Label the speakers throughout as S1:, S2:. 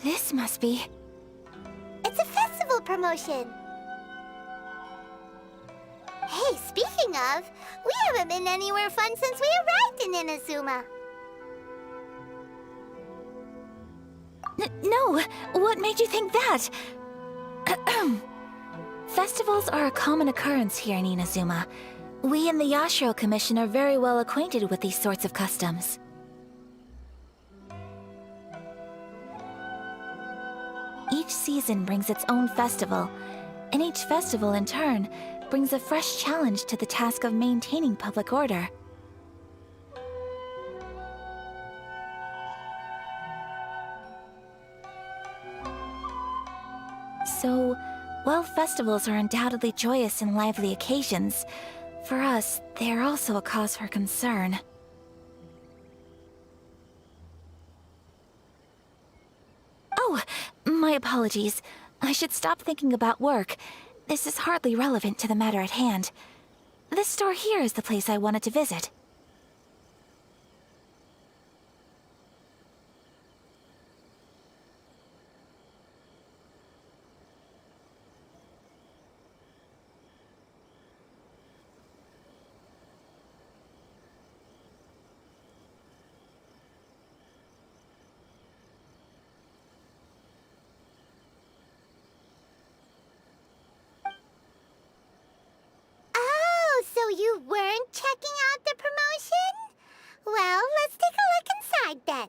S1: This must be...
S2: It's a festival promotion. Hey, speaking of, we haven't been anywhere fun since we arrived in Inazuma.
S1: No! What made you think that? Festivals are a common occurrence here in Inazuma. We in the Yashiro Commission are very well acquainted with these sorts of customs. Each season brings its own festival, and each festival, in turn, brings a fresh challenge to the task of maintaining public order. So, while festivals are undoubtedly joyous and lively occasions, for us, they are also a cause for concern. Oh, my apologies. I should stop thinking about work. This is hardly relevant to the matter at hand. This store here is the place I wanted to visit.
S2: So you weren't checking out the promotion? Well, let's take a look inside then.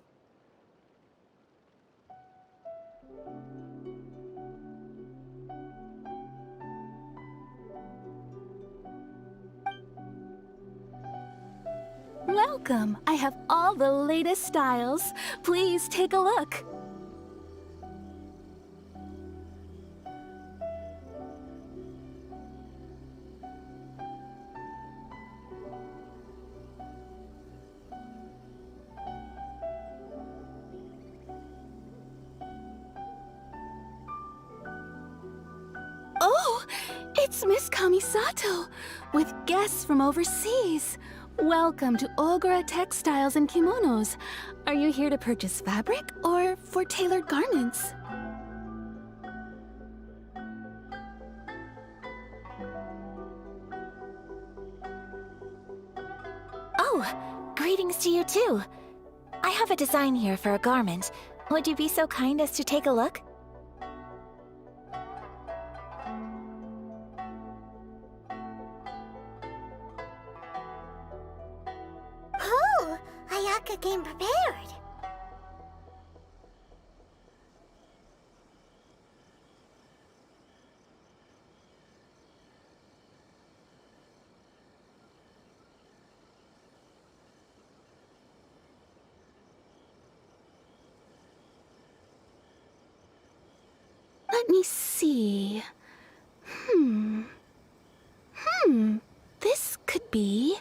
S3: Welcome! I have all the latest styles. Please take a look. Oh, it's Miss Kamisato, with guests from overseas. Welcome to Ogura Textiles and Kimonos. Are you here to purchase fabric or for tailored garments?
S1: Oh, greetings to you too. I have a design here for a garment. Would you be so kind as to take a look?
S2: Oh, Ayaka came prepared.
S3: Let me see. This could be...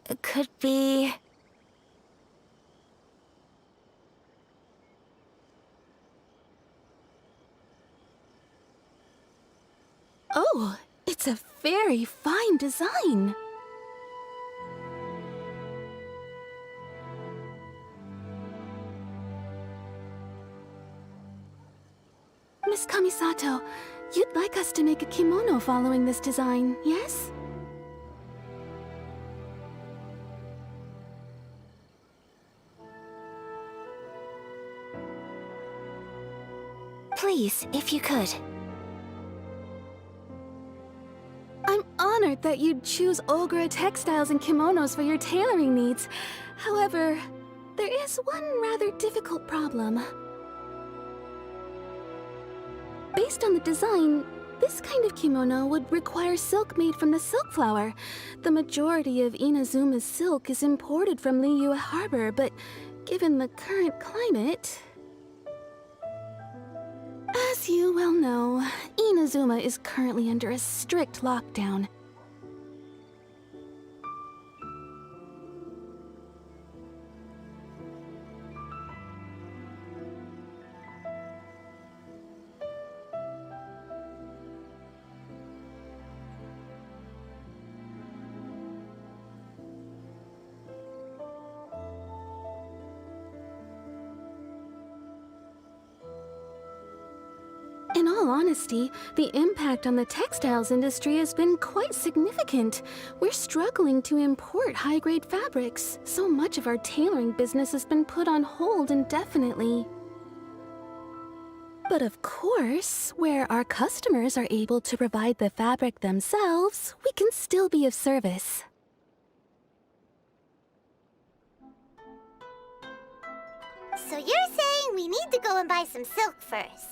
S1: It could be...
S3: Oh, it's a very fine design. Miss Kamisato, You'd like us to make a kimono following this design, yes?
S1: Please, if you could.
S3: I'm honored that you'd choose Ogura textiles and kimonos for your tailoring needs. However, there is one rather difficult problem. Based on the design, this kind of kimono would require silk made from the silk flower. The majority of Inazuma's silk is imported from Liyue Harbor, but given the current climate... As you well know, Inazuma is currently under a strict lockdown. In all honesty, the impact on the textiles industry has been quite significant. We're struggling to import high-grade fabrics. So much of our tailoring business has been put on hold indefinitely. But of course, where our customers are able to provide the fabric themselves, we can still be of service.
S2: So you're saying we need to go and buy some silk first?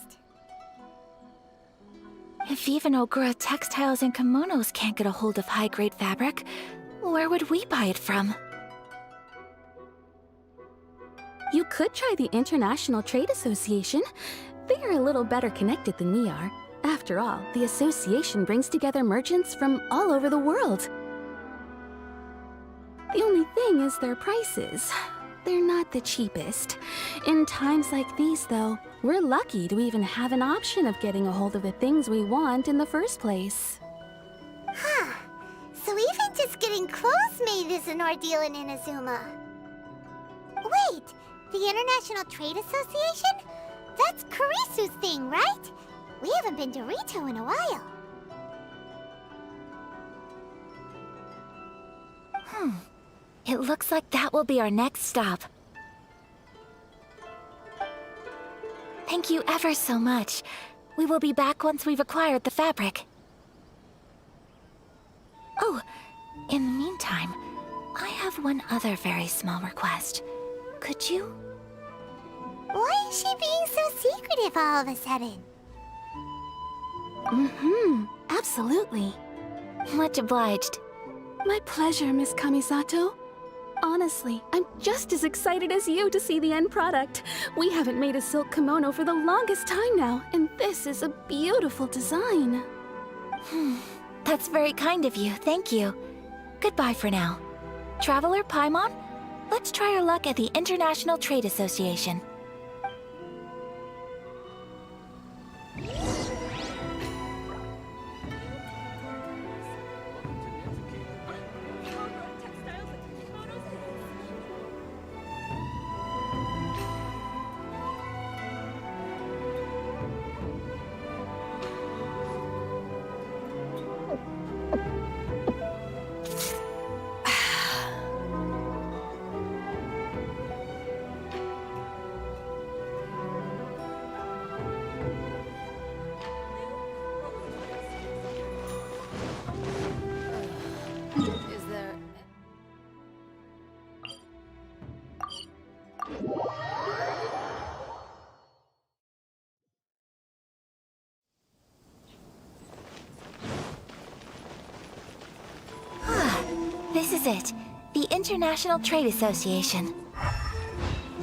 S1: If even Ogura textiles and kimonos can't get a hold of high-grade fabric, where would we buy it from?
S3: You could try the International Trade Association. They are a little better connected than we are. After all, the association brings together merchants from all over the world. The only thing is their prices. They're not the cheapest. In times like these, though, we're lucky to even have an option of getting a hold of the things we want in the first place.
S2: Huh. So even just getting clothes made is an ordeal in Inazuma. Wait, the International Trade Association? That's Kurisu's thing, right? We haven't been to Rito in a while.
S1: It looks like that will be our next stop. Thank you ever so much. We will be back once we've acquired the fabric. Oh, in the meantime, I have one other very small request. Could you?
S2: Why is she being so secretive all of a sudden?
S3: Absolutely.
S1: Much obliged.
S3: My pleasure, Miss Kamisato. Honestly, I'm just as excited as you to see the end product. We haven't made a silk kimono for the longest time now, and this is a beautiful design.
S1: That's very kind of you, thank you. Goodbye for now. Traveler Paimon, let's try our luck at the International Trade Association. This is it. The International Trade Association.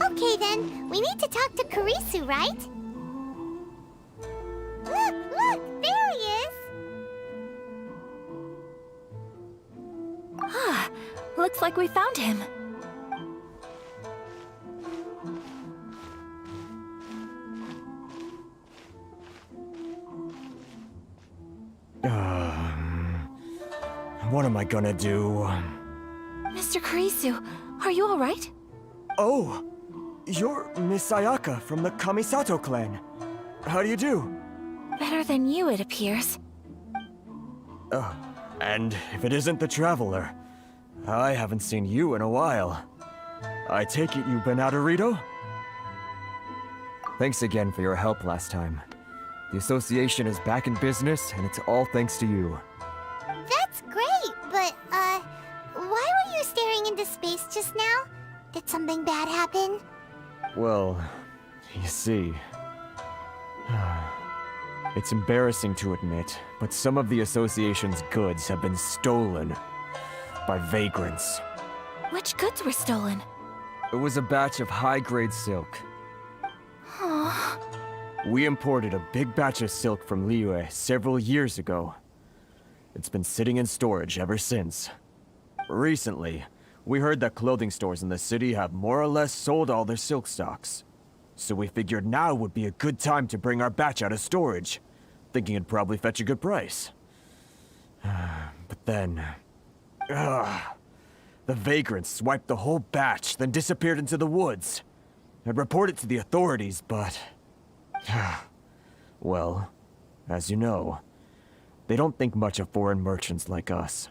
S2: Okay then, we need to talk to Kurisu, right? Look, there he is!
S1: Looks like we found him.
S4: What am I gonna do?
S1: Mr. Kurisu, are you all right?
S4: Oh, you're Miss Ayaka from the Kamisato clan. How do you do?
S1: Better than you, it appears.
S4: And if it isn't the Traveler, I haven't seen you in a while. I take it you've been out of Rito? Thanks again for your help last time. The association is back in business, and it's all thanks to you.
S2: That's great, but, why were you staring into space just now? Did something bad happen?
S4: Well, you see... It's embarrassing to admit, but some of the association's goods have been stolen by vagrants.
S1: Which goods were stolen?
S4: It was a batch of high-grade silk.
S1: Aww.
S4: We imported a big batch of silk from Liyue several years ago. It's been sitting in storage ever since. Recently, we heard that clothing stores in the city have more or less sold all their silk stocks. So we figured now would be a good time to bring our batch out of storage, thinking it'd probably fetch a good price. But then... the vagrants swiped the whole batch, then disappeared into the woods. I'd report it to the authorities, but... well, as you know, they don't think much of foreign merchants like us.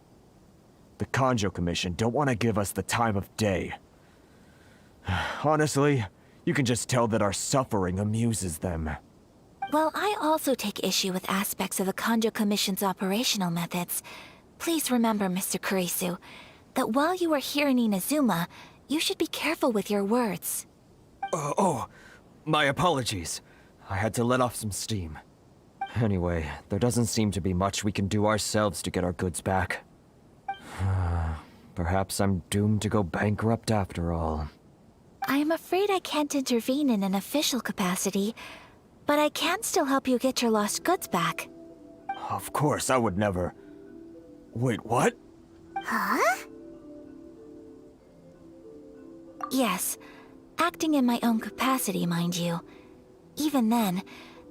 S4: The Kanjo Commission don't want to give us the time of day. Honestly, you can just tell that our suffering amuses them.
S1: Well, I also take issue with aspects of the Kanjo Commission's operational methods. Please remember, Mr. Kurisu, that while you are here in Inazuma, you should be careful with your words.
S4: My apologies. I had to let off some steam. Anyway, there doesn't seem to be much we can do ourselves to get our goods back. Perhaps I'm doomed to go bankrupt after all.
S1: I am afraid I can't intervene in an official capacity, but I can still help you get your lost goods back.
S4: Of course, I would never... Wait, what?
S2: Huh?
S1: Yes, acting in my own capacity, mind you. Even then,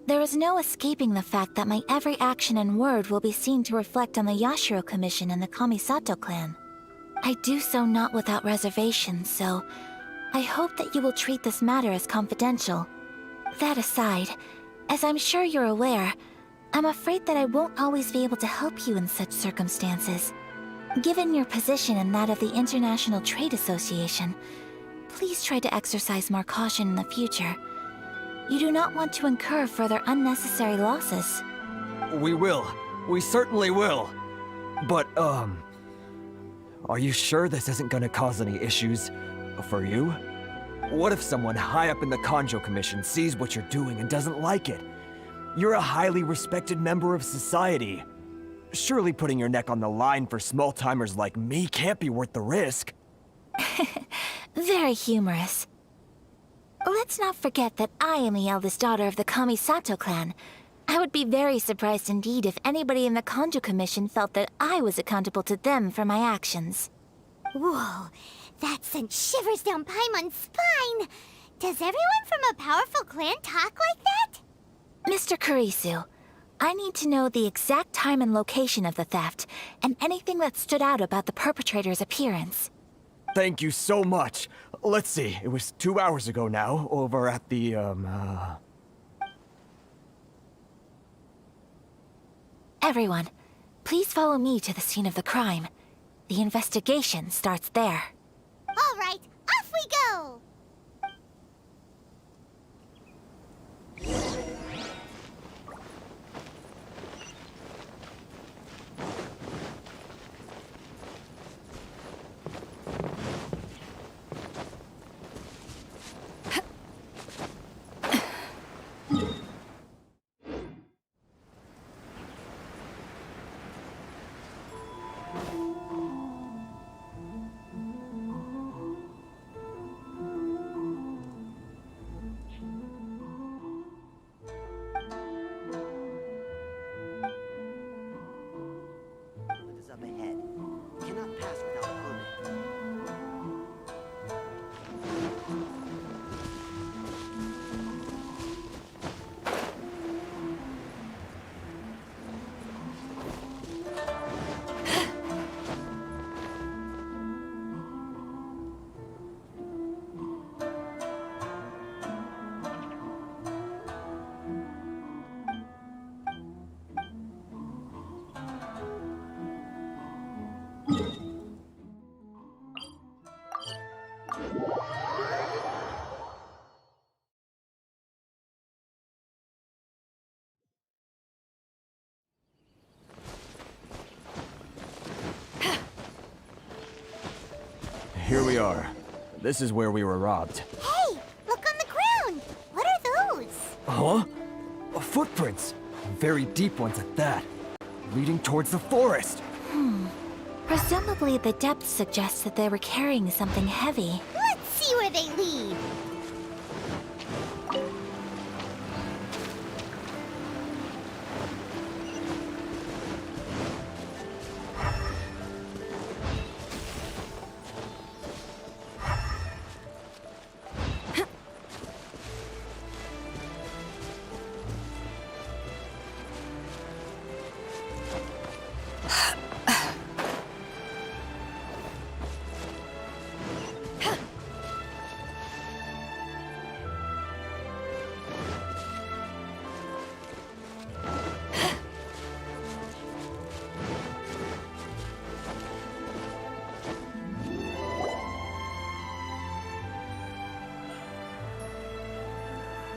S1: there is no escaping the fact that my every action and word will be seen to reflect on the Yashiro Commission and the Kamisato clan. I do so not without reservation, so I hope that you will treat this matter as confidential. That aside, as I'm sure you're aware, I'm afraid that I won't always be able to help you in such circumstances. Given your position and that of the International Trade Association, please try to exercise more caution in the future. You do not want to incur further unnecessary losses.
S4: We will. We certainly will. But, are you sure this isn't gonna cause any issues for you? What if someone high up in the Kanjo Commission sees what you're doing and doesn't like it? You're a highly respected member of society. Surely putting your neck on the line for small-timers like me can't be worth the risk.
S1: Very humorous. Let's not forget that I am the eldest daughter of the Kamisato clan. I would be very surprised indeed if anybody in the Kanjo Commission felt that I was accountable to them for my actions.
S2: Whoa, that sent shivers down Paimon's spine! Does everyone from a powerful clan talk like that?
S1: Mr. Kurisu, I need to know the exact time and location of the theft, and anything that stood out about the perpetrator's appearance.
S4: Thank you so much. Let's see, it was 2 hours ago now, over at the,
S1: Everyone, please follow me to the scene of the crime. The investigation starts there.
S2: All right, off we go!
S5: Is up ahead. Cannot pass without a permit.
S4: here we are. This is where we were robbed.
S2: Hey, look on the ground. What are those?
S4: Huh? Footprints. Very deep ones at that. Leading towards the forest.
S1: Presumably the depth suggests that they were carrying something heavy.
S2: Let's see where they lead.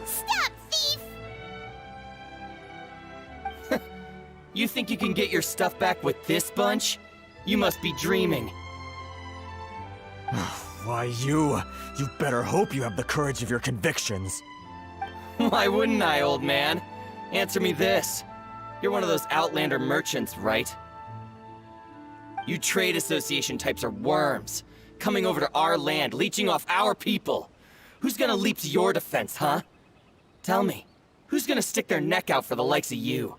S2: Stop, thief!
S6: You think you can get your stuff back with this bunch? You must be dreaming.
S4: Why, you better hope you have the courage of your convictions.
S6: Why wouldn't I, old man? Answer me this. You're one of those Outlander merchants, right? You trade association types are worms, coming over to our land, leeching off our people. Who's gonna leap to your defense, huh? Tell me, who's gonna stick their neck out for the likes of you?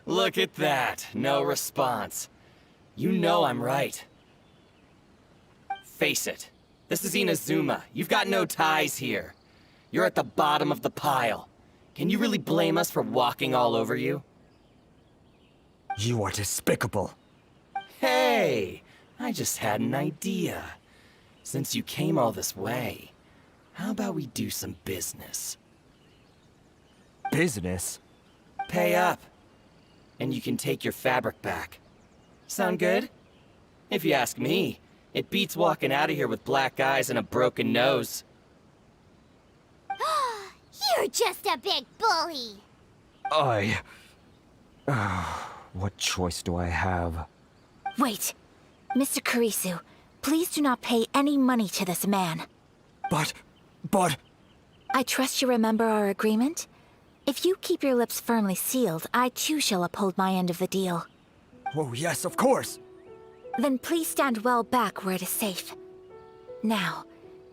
S6: Look at that, no response. You know I'm right. Face it, this is Inazuma. You've got no ties here. You're at the bottom of the pile. Can you really blame us for walking all over you?
S4: You are despicable.
S6: Hey, I just had an idea. Since you came all this way, how about we do some business?
S4: Business?
S6: Pay up, and you can take your fabric back. Sound good? If you ask me, it beats walking out of here with black eyes and a broken nose.
S2: You're just a big bully.
S4: What choice do I have?
S1: Wait. Mr. Kurisu, please do not pay any money to this man.
S4: But...
S1: I trust you remember our agreement? If you keep your lips firmly sealed, I too shall uphold my end of the deal.
S4: Oh, yes, of course.
S1: Then please stand well back where it is safe. Now,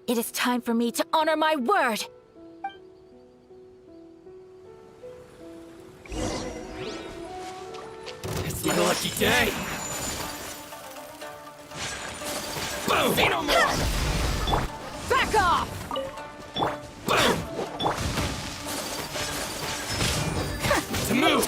S1: it is time for me to honor my word!
S6: It's my lucky day! Boom! Say no more!
S3: Back off!
S6: Boom! To move!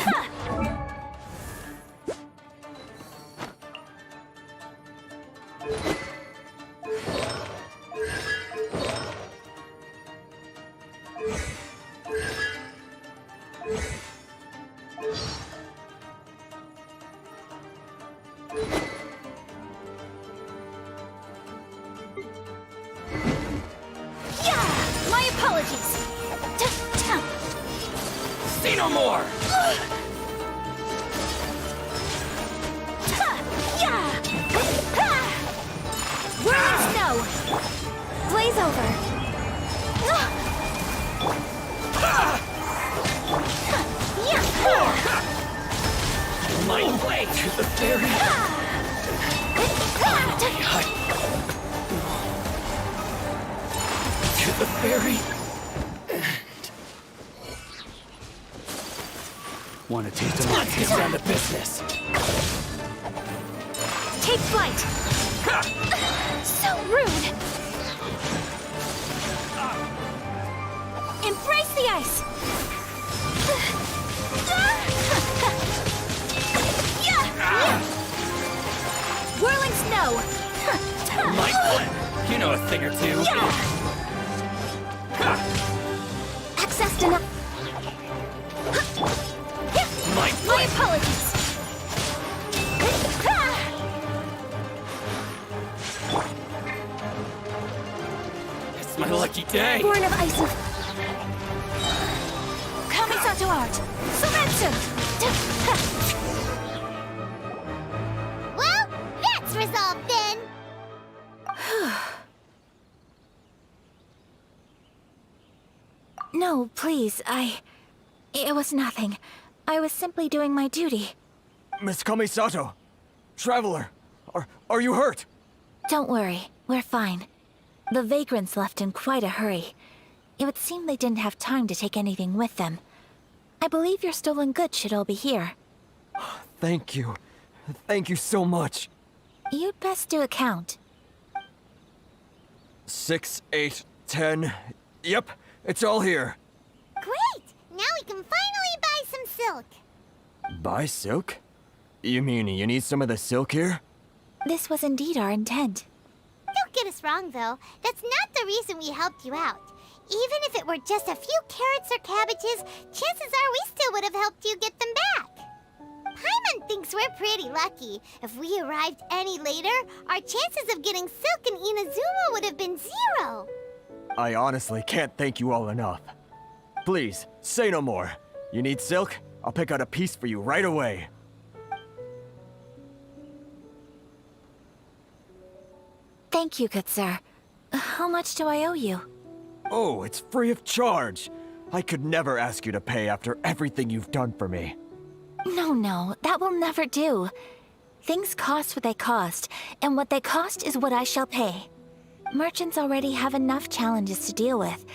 S1: My apologies!
S6: Say no more!
S1: Whirling snow! Blaze over!
S6: My way to the very... To the very...
S7: Want to taste of
S6: Let's get down to business.
S1: Take flight! So rude! Embrace the ice! Whirling snow!
S6: My foot! You know a thing or two.
S1: Access denied.
S6: My
S1: My apologies!
S6: It's my lucky day.
S1: Born of ice and... Kamisato art! Sumetsu! No, please, It was nothing. I was simply doing my duty.
S4: Miss Kamisato! Traveler! Are you hurt?
S1: Don't worry, we're fine. The vagrants left in quite a hurry. It would seem they didn't have time to take anything with them. I believe your stolen goods should all be here.
S4: Thank you. Thank you so much.
S1: You'd best do a count.
S4: 6, 8, 10. Yep, it's all here.
S2: Great! Now we can finally buy some silk.
S4: Buy silk? You mean you need some of the silk here?
S1: This was indeed our intent.
S2: Don't get us wrong, though. That's not the reason we helped you out. Even if it were just a few carrots or cabbages, chances are we still would have helped you get them back. Paimon thinks we're pretty lucky. If we arrived any later, our chances of getting silk in Inazuma would have been 0.
S4: I honestly can't thank you all enough. Please, say no more. You need silk? I'll pick out a piece for you right away.
S1: Thank you, good sir. How much do I owe you?
S4: Oh, it's free of charge. I could never ask you to pay after everything you've done for me.
S1: No, that will never do. Things cost what they cost, and what they cost is what I shall pay. Merchants already have enough challenges to deal with,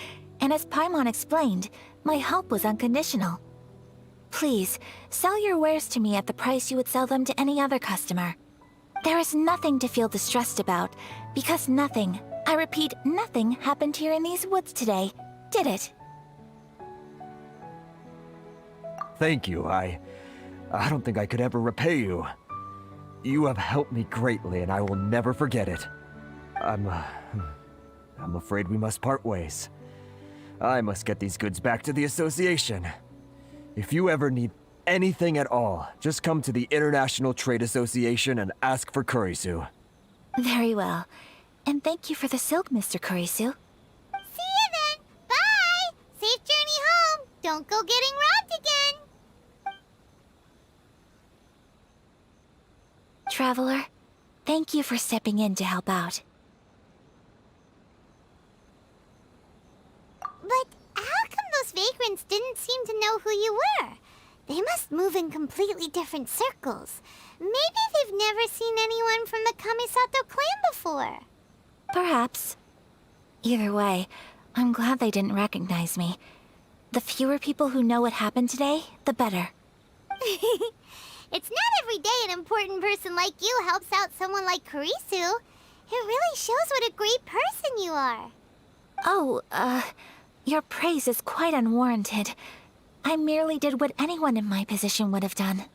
S1: and as Paimon explained, my help was unconditional. Please, sell your wares to me at the price you would sell them to any other customer. There is nothing to feel distressed about, because nothing, I repeat, nothing happened here in these woods today, did it?
S4: Thank you. I don't think I could ever repay you. You have helped me greatly, and I will never forget it. I'm afraid we must part ways. I must get these goods back to the association. If you ever need anything at all, just come to the International Trade Association and ask for Kurisu.
S1: Very well. And thank you for the silk, Mr. Kurisu.
S2: See you then! Bye! Safe journey home! Don't go getting robbed again!
S1: Traveler, thank you for stepping in to help out.
S2: But how come those vagrants didn't seem to know who you were? They must move in completely different circles. Maybe they've never seen anyone from the Kamisato clan before.
S1: Perhaps. Either way, I'm glad they didn't recognize me. The fewer people who know what happened today, the better.
S2: It's not every day an important person like you helps out someone like Kurisu. It really shows what a great person you are.
S1: Oh, your praise is quite unwarranted. I merely did what anyone in my position would have done.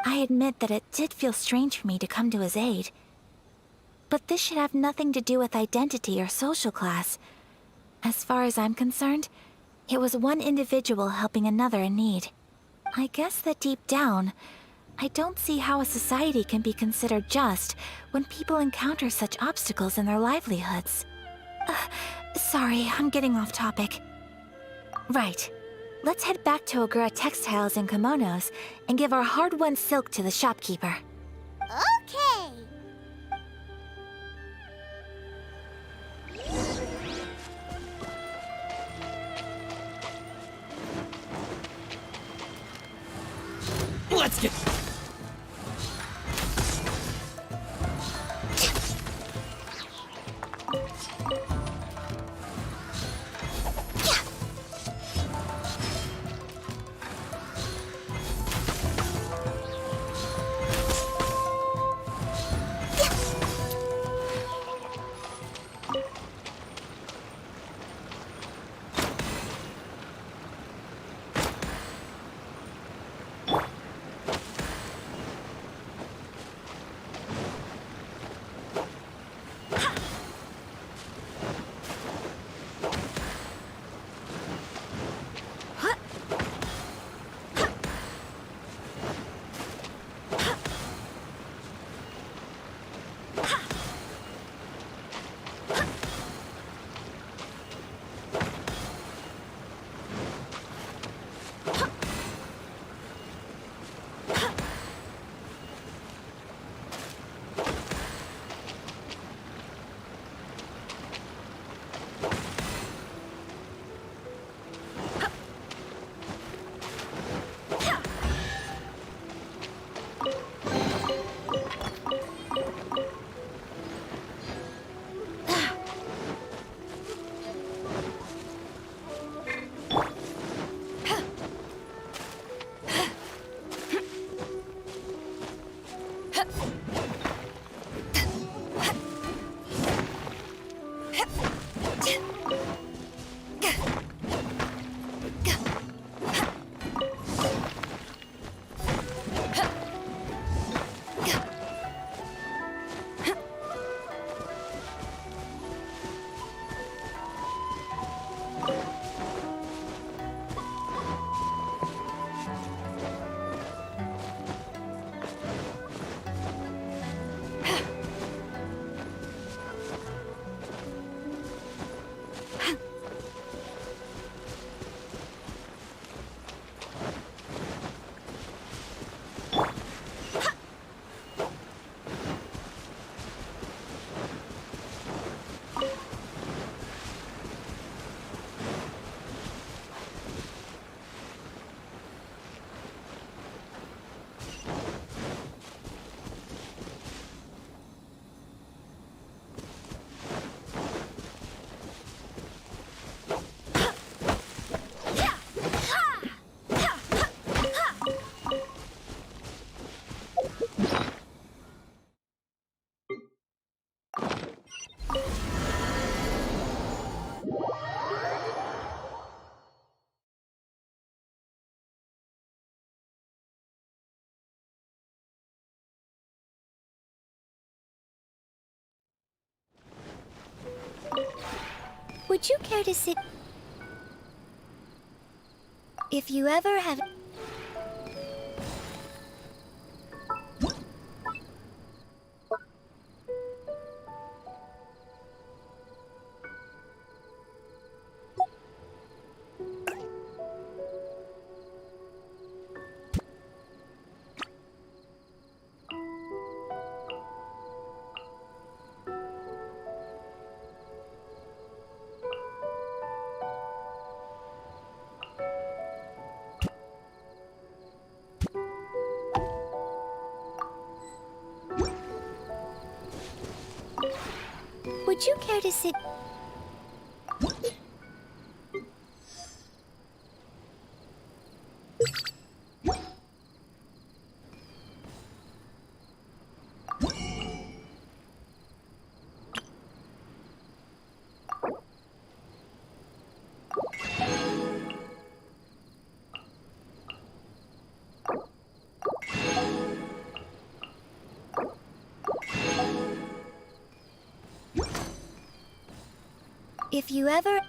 S1: I admit that it did feel strange for me to come to his aid. But this should have nothing to do with identity or social class. As far as I'm concerned, it was one individual helping another in need. I guess that deep down, I don't see how a society can be considered just when people encounter such obstacles in their livelihoods. Sorry, I'm getting off topic. Right. Let's head back to Ogura Textiles and Kimonos and give our hard-won silk to the shopkeeper.
S2: Okay.
S6: Let's get...
S2: Would you care to sit... If you ever have... Would you care to sit... If you ever...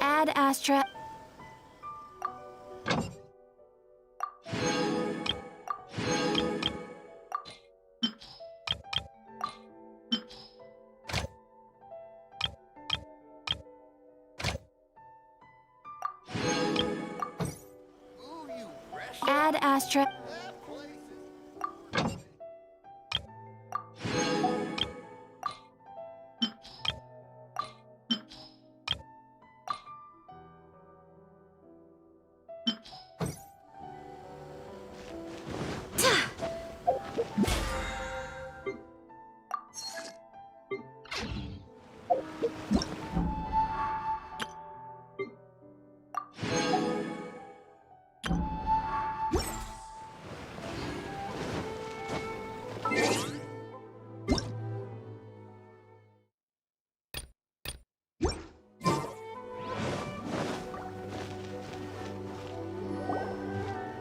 S1: Ad Astra. Ad Astra.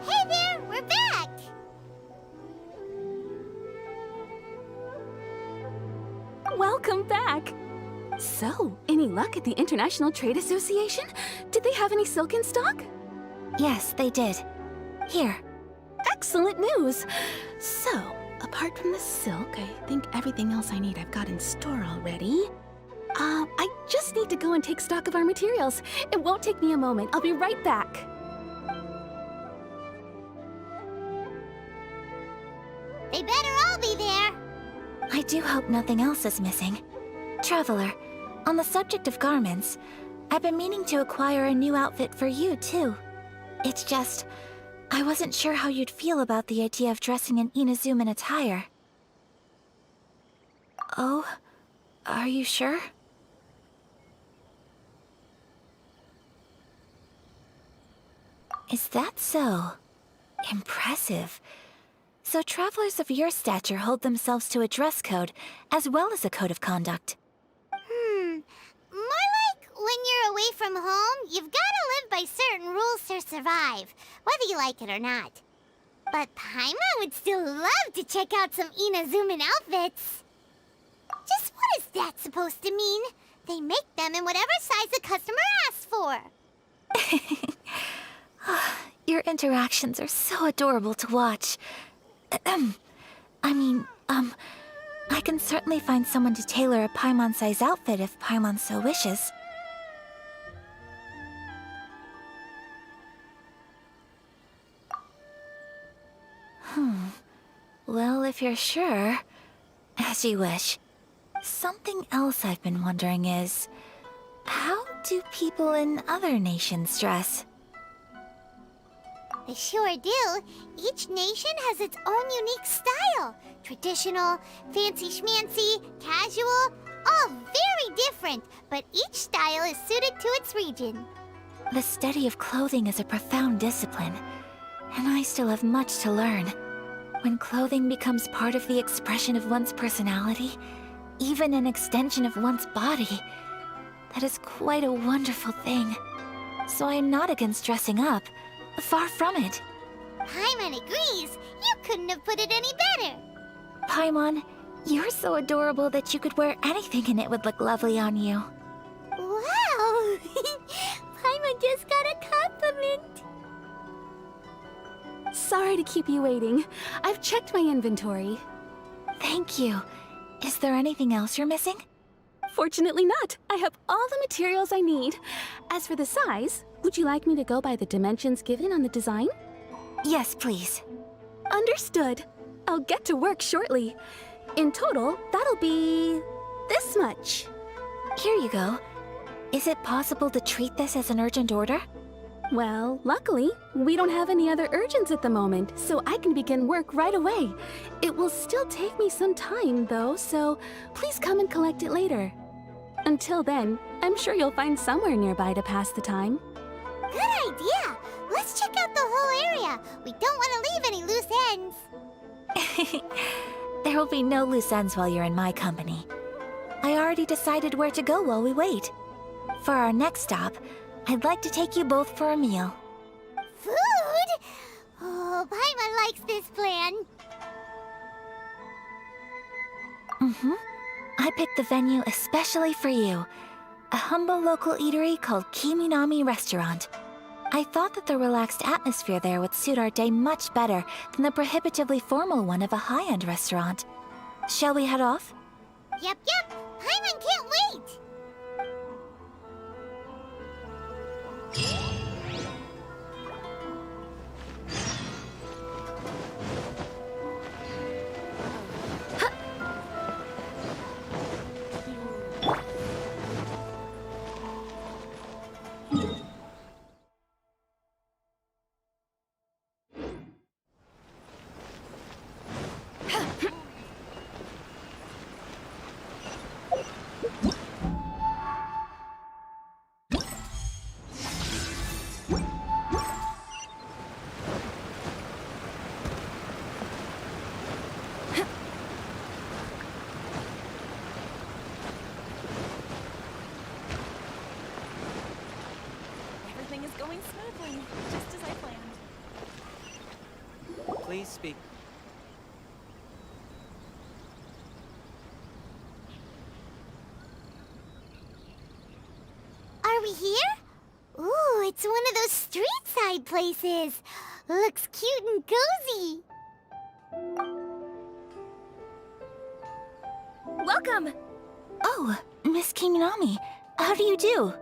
S2: Hey there, we're back!
S3: Welcome back! So, any luck at the International Trade Association? Did they have any silk in stock?
S1: Yes, they did. Here.
S3: Excellent news! So, apart from the silk, I think everything else I need I've got in store already. I just need to go and take stock of our materials. It won't take me a moment. I'll be right back.
S2: They better all be there.
S1: I do hope nothing else is missing. Traveler, on the subject of garments, I've been meaning to acquire a new outfit for you, too. It's just, I wasn't sure how you'd feel about the idea of dressing in Inazuman attire. Oh, are you sure? Is that so? Impressive. So travelers of your stature hold themselves to a dress code, as well as a code of conduct.
S2: More like when you're away from home, you've gotta live by certain rules to survive, whether you like it or not. But Paimon would still love to check out some Inazuman outfits. Just what is that supposed to mean? They make them in whatever size the customer asks for.
S1: Your interactions are so adorable to watch. I can certainly find someone to tailor a Paimon-size outfit if Paimon so wishes. Well, if you're sure, as you wish. Something else I've been wondering is, how do people in other nations dress?
S2: They sure do. Each nation has its own unique style. Traditional, fancy schmancy, casual, all very different, but each style is suited to its region.
S1: The study of clothing is a profound discipline, and I still have much to learn. When clothing becomes part of the expression of one's personality, even an extension of one's body, that is quite a wonderful thing. So I am not against dressing up. Far from it.
S2: Paimon agrees. You couldn't have put it any better.
S1: Paimon, you're so adorable that you could wear anything and it would look lovely on you.
S2: Wow! Paimon just got a compliment.
S3: Sorry to keep you waiting. I've checked my inventory.
S1: Thank you. Is there anything else you're missing?
S3: Fortunately not. I have all the materials I need. As for the size, would you like me to go by the dimensions given on the design?
S1: Yes, please.
S3: Understood. I'll get to work shortly. In total, that'll be this much.
S1: Here you go. Is it possible to treat this as an urgent order?
S3: Well, luckily, we don't have any other urgents at the moment, so I can begin work right away. It will still take me some time, though, so please come and collect it later. Until then, I'm sure you'll find somewhere nearby to pass the time.
S2: Good idea. Let's check out the whole area. We don't want to leave any loose ends.
S1: There will be no loose ends while you're in my company. I already decided where to go while we wait. For our next stop, I'd like to take you both for a meal.
S2: Food? Oh, Paimon likes this plan.
S1: I picked the venue especially for you. A humble local eatery called Kiminami Restaurant. I thought that the relaxed atmosphere there would suit our day much better than the prohibitively formal one of a high-end restaurant. Shall we head off?
S2: Yep. Paimon can't wait.
S8: Everything is going smoothly, just as I planned.
S5: Please speak.
S2: Are we here? Ooh, it's one of those street-side places. Looks cute and cozy.
S8: Welcome!
S1: Oh, Miss Kiminami, how do you do?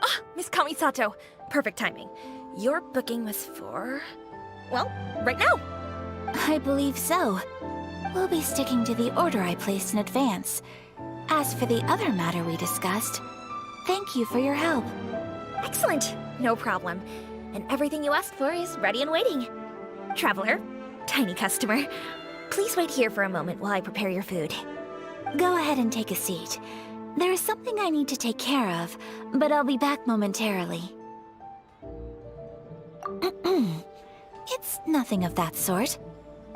S8: Ah, Miss Kamisato. Perfect timing. Your booking was for... well, right now.
S1: I believe so. We'll be sticking to the order I placed in advance. As for the other matter we discussed, thank you for your help.
S8: Excellent. No problem. And everything you asked for is ready and waiting. Traveler, tiny customer, please wait here for a moment while I prepare your food.
S1: Go ahead and take a seat. There is something I need to take care of, but I'll be back momentarily. It's nothing of that sort.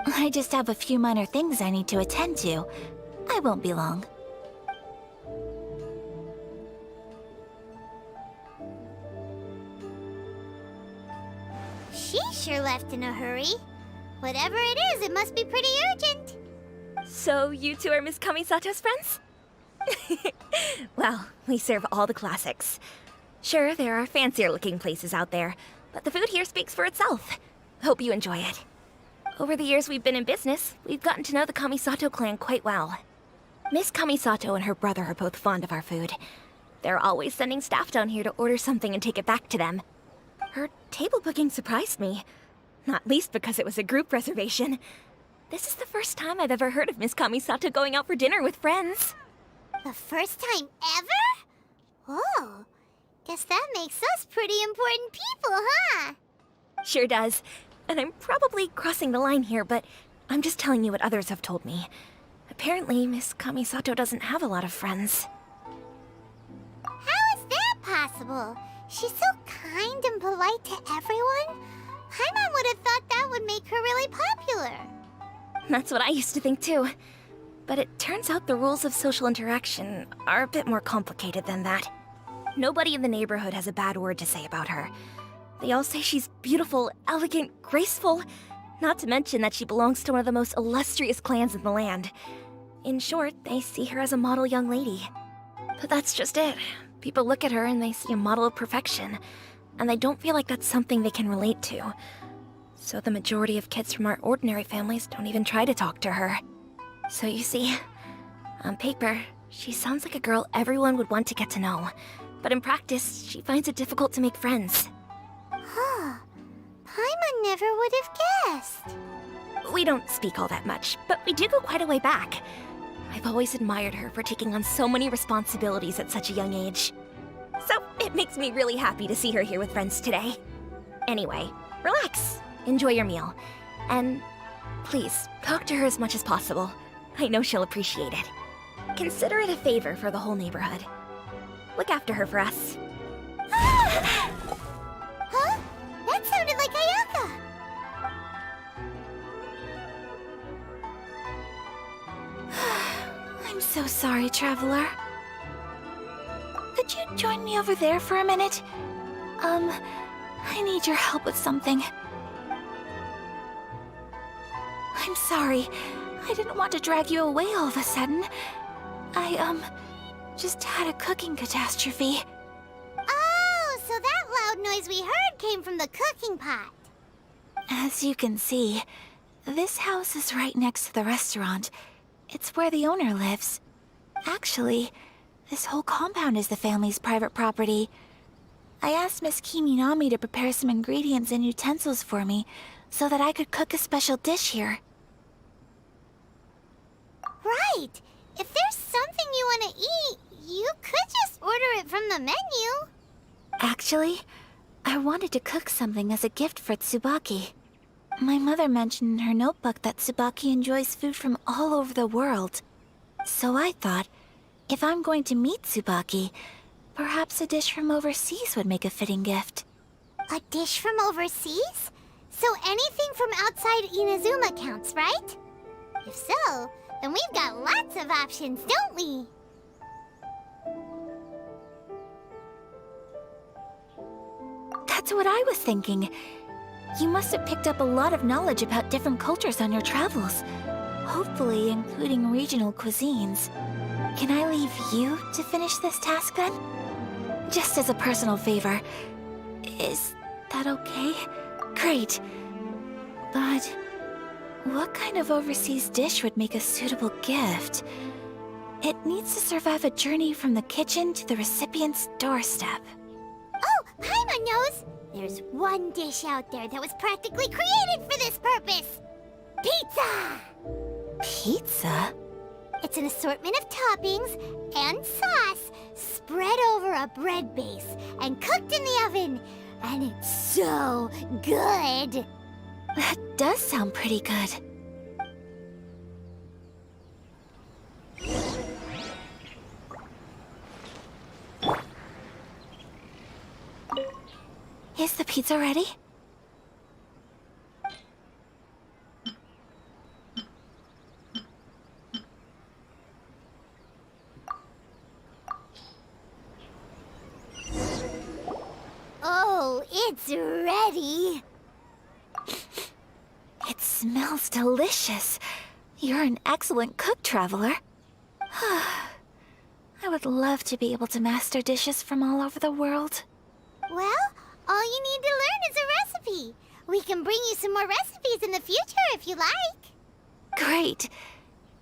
S1: I just have a few minor things I need to attend to. I won't be long.
S2: She sure left in a hurry. Whatever it is, it must be pretty urgent.
S8: So you two are Miss Kamisato's friends? Well, we serve all the classics. Sure, there are fancier-looking places out there, but the food here speaks for itself. Hope you enjoy it. Over the years we've been in business, we've gotten to know the Kamisato clan quite well. Miss Kamisato and her brother are both fond of our food. They're always sending staff down here to order something and take it back to them. Her table booking surprised me, not least because it was a group reservation. This is the first time I've ever heard of Miss Kamisato going out for dinner with friends.
S2: The first time ever? Oh, guess that makes us pretty important people, huh?
S8: Sure does. And I'm probably crossing the line here, but I'm just telling you what others have told me. Apparently, Miss Kamisato doesn't have a lot of friends.
S2: How is that possible? She's so kind and polite to everyone. Paimon would have thought that would make her really popular.
S8: That's what I used to think too. But it turns out the rules of social interaction are a bit more complicated than that. Nobody in the neighborhood has a bad word to say about her. They all say she's beautiful, elegant, graceful, not to mention that she belongs to one of the most illustrious clans in the land. In short, they see her as a model young lady. But that's just it. People look at her and they see a model of perfection, and they don't feel like that's something they can relate to. So the majority of kids from our ordinary families don't even try to talk to her. So you see, on paper, she sounds like a girl everyone would want to get to know. But in practice, she finds it difficult to make friends.
S2: Huh. Paimon never would have guessed.
S8: We don't speak all that much, but we do go quite a way back. I've always admired her for taking on so many responsibilities at such a young age. So it makes me really happy to see her here with friends today. Anyway, relax, enjoy your meal, and please, talk to her as much as possible. I know she'll appreciate it. Consider it a favor for the whole neighborhood. Look after her for us.
S2: Huh? That sounded like Ayaka.
S1: I'm so sorry, Traveler. Could you join me over there for a minute? I need your help with something. I'm sorry. I didn't want to drag you away all of a sudden. I, just had a cooking catastrophe.
S2: Oh, so that loud noise we heard came from the cooking pot.
S1: As you can see, this house is right next to the restaurant. It's where the owner lives. Actually, this whole compound is the family's private property. I asked Miss Kiminami to prepare some ingredients and utensils for me so that I could cook a special dish here.
S2: Right. If there's something you want to eat, you could just order it from the menu.
S1: Actually, I wanted to cook something as a gift for Tsubaki. My mother mentioned in her notebook that Tsubaki enjoys food from all over the world. So I thought, if I'm going to meet Tsubaki, perhaps a dish from overseas would make a fitting gift.
S2: A dish from overseas? So anything from outside Inazuma counts, right? If so, then we've got lots of options, don't we?
S1: That's what I was thinking. You must have picked up a lot of knowledge about different cultures on your travels. Hopefully including regional cuisines. Can I leave you to finish this task then? Just as a personal favor. Is that okay? Great. But what kind of overseas dish would make a suitable gift? It needs to survive a journey from the kitchen to the recipient's doorstep.
S2: Oh, Paimon knows! There's one dish out there that was practically created for this purpose! Pizza!
S1: Pizza?
S2: It's an assortment of toppings and sauce spread over a bread base and cooked in the oven. And it's so good!
S1: That does sound pretty good. Is the pizza ready?
S2: Oh, it's ready!
S1: It smells delicious. You're an excellent cook, Traveler. I would love to be able to master dishes from all over the world.
S2: Well, all you need to learn is a recipe. We can bring you some more recipes in the future if you like.
S1: Great.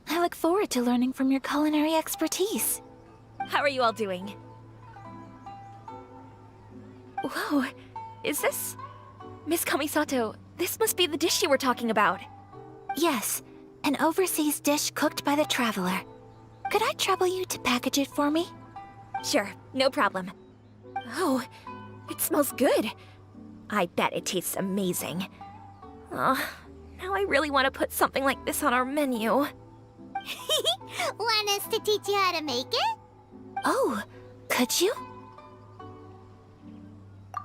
S1: I look forward to learning from your culinary expertise.
S8: How are you all doing? Whoa, is this... Miss Kamisato, this must be the dish you were talking about.
S1: Yes, an overseas dish cooked by the Traveler. Could I trouble you to package it for me?
S8: Sure, no problem. Oh, it smells good. I bet it tastes amazing. Now I really want to put something like this on our menu.
S2: Want us to teach you how to make it?
S1: Oh, could you?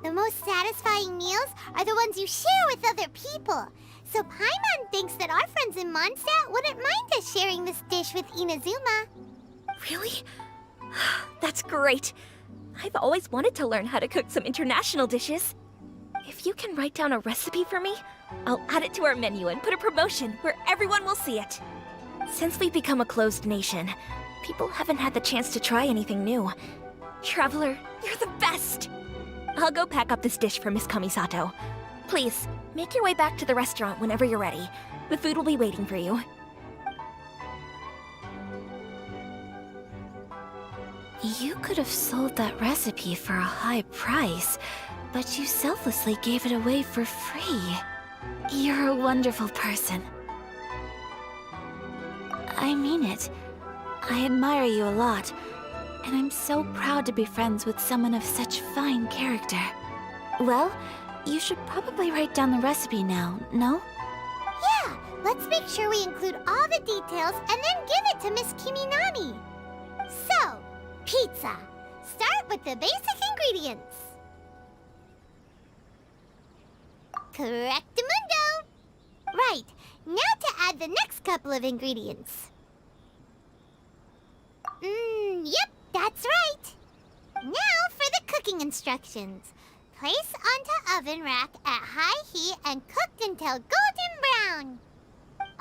S2: The most satisfying meals are the ones you share with other people. So Paimon thinks that our friends in Mondstadt wouldn't mind us sharing this dish with Inazuma.
S8: Really? That's great. I've always wanted to learn how to cook some international dishes. If you can write down a recipe for me, I'll add it to our menu and put a promotion where everyone will see it. Since we've become a closed nation, people haven't had the chance to try anything new. Traveler, you're the best! I'll go pack up this dish for Miss Kamisato. Please, make your way back to the restaurant whenever you're ready. The food will be waiting for you.
S1: You could have sold that recipe for a high price, but you selflessly gave it away for free. You're a wonderful person. I mean it. I admire you a lot, and I'm so proud to be friends with someone of such fine character. Well, you should probably write down the recipe now, no?
S2: Yeah, let's make sure we include all the details and then give it to Miss Kiminami. So, pizza. Start with the basic ingredients. Correctamundo! Right, now to add the next couple of ingredients. Yep, that's right. Now for the cooking instructions. Place onto oven rack at high heat and cooked until golden brown.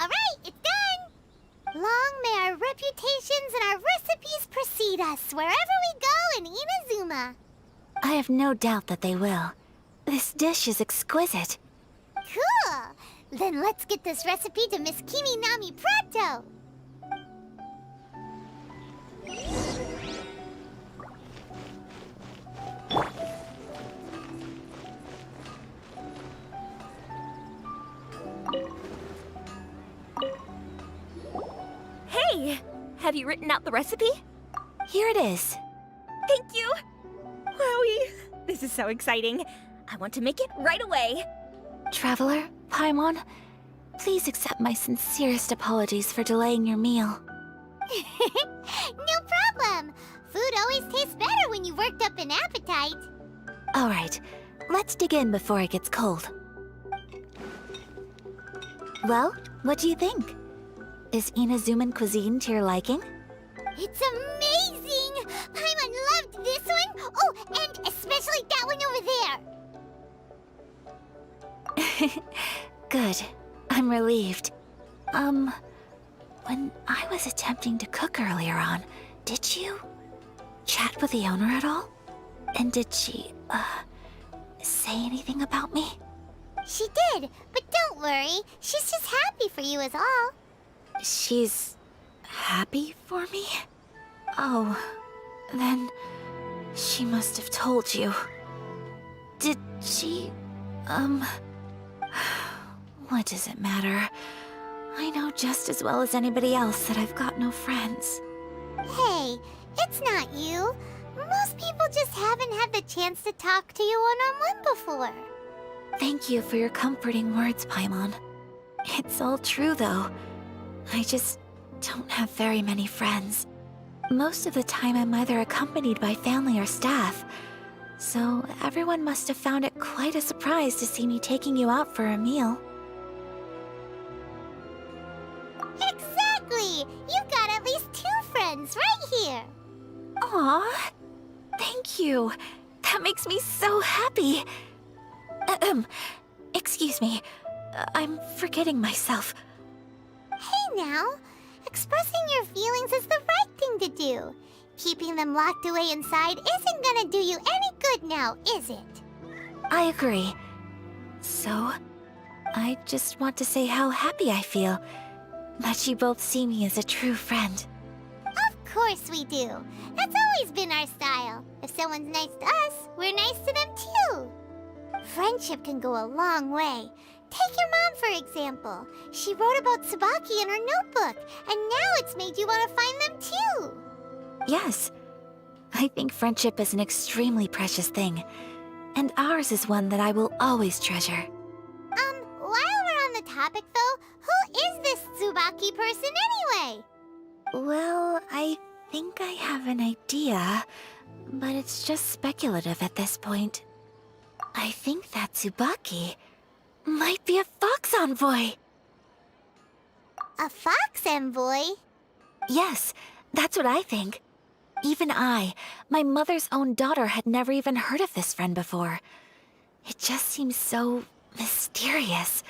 S2: Alright, it's done! Long may our reputations and our recipes precede us wherever we go in Inazuma.
S1: I have no doubt that they will. This dish is exquisite.
S2: Cool! Then let's get this recipe to Miss Kiminami pronto!
S8: Hey! Have you written out the recipe?
S1: Here it is.
S8: Thank you! Wowie! This is so exciting. I want to make it right away.
S1: Traveler, Paimon, please accept my sincerest apologies for delaying your meal.
S2: No problem! Food always tastes better when you've worked up an appetite.
S1: All right, let's dig in before it gets cold. Well, what do you think? Is Inazuman cuisine to your liking?
S2: It's amazing! Paimon loved this one! Oh, and especially that one over there!
S1: Good. I'm relieved. When I was attempting to cook earlier on, did you chat with the owner at all? And did she, say anything about me?
S2: She did, but don't worry. She's just happy for you is all.
S1: She's happy for me? Oh, then she must have told you. Did she, what does it matter? I know just as well as anybody else that I've got no friends.
S2: Hey, it's not you. Most people just haven't had the chance to talk to you one-on-one before.
S1: Thank you for your comforting words, Paimon. It's all true, though. I just don't have very many friends. Most of the time I'm either accompanied by family or staff, so everyone must have found it quite a surprise to see me taking you out for a meal.
S2: Exactly! You've got at least 2 friends right here.
S1: Aw, thank you. That makes me so happy. Excuse me. I'm forgetting myself.
S2: Hey now, expressing your feelings is the right thing to do. Keeping them locked away inside isn't gonna do you any good now, is it?
S1: I agree. So, I just want to say how happy I feel that you both see me as a true friend.
S2: Of course we do. That's always been our style. If someone's nice to us, we're nice to them too. Friendship can go a long way. Take your mom, for example. She wrote about Tsubaki in her notebook, and now it's made you want to find them too.
S1: Yes, I think friendship is an extremely precious thing. And ours is one that I will always treasure.
S2: While we're on the topic though, who is this Tsubaki person anyway?
S1: Well, I think I have an idea, but it's just speculative at this point. I think that Tsubaki might be a fox envoy.
S2: A fox envoy?
S1: Yes, that's what I think. Even I, my mother's own daughter, had never even heard of this friend before. It just seems so mysterious.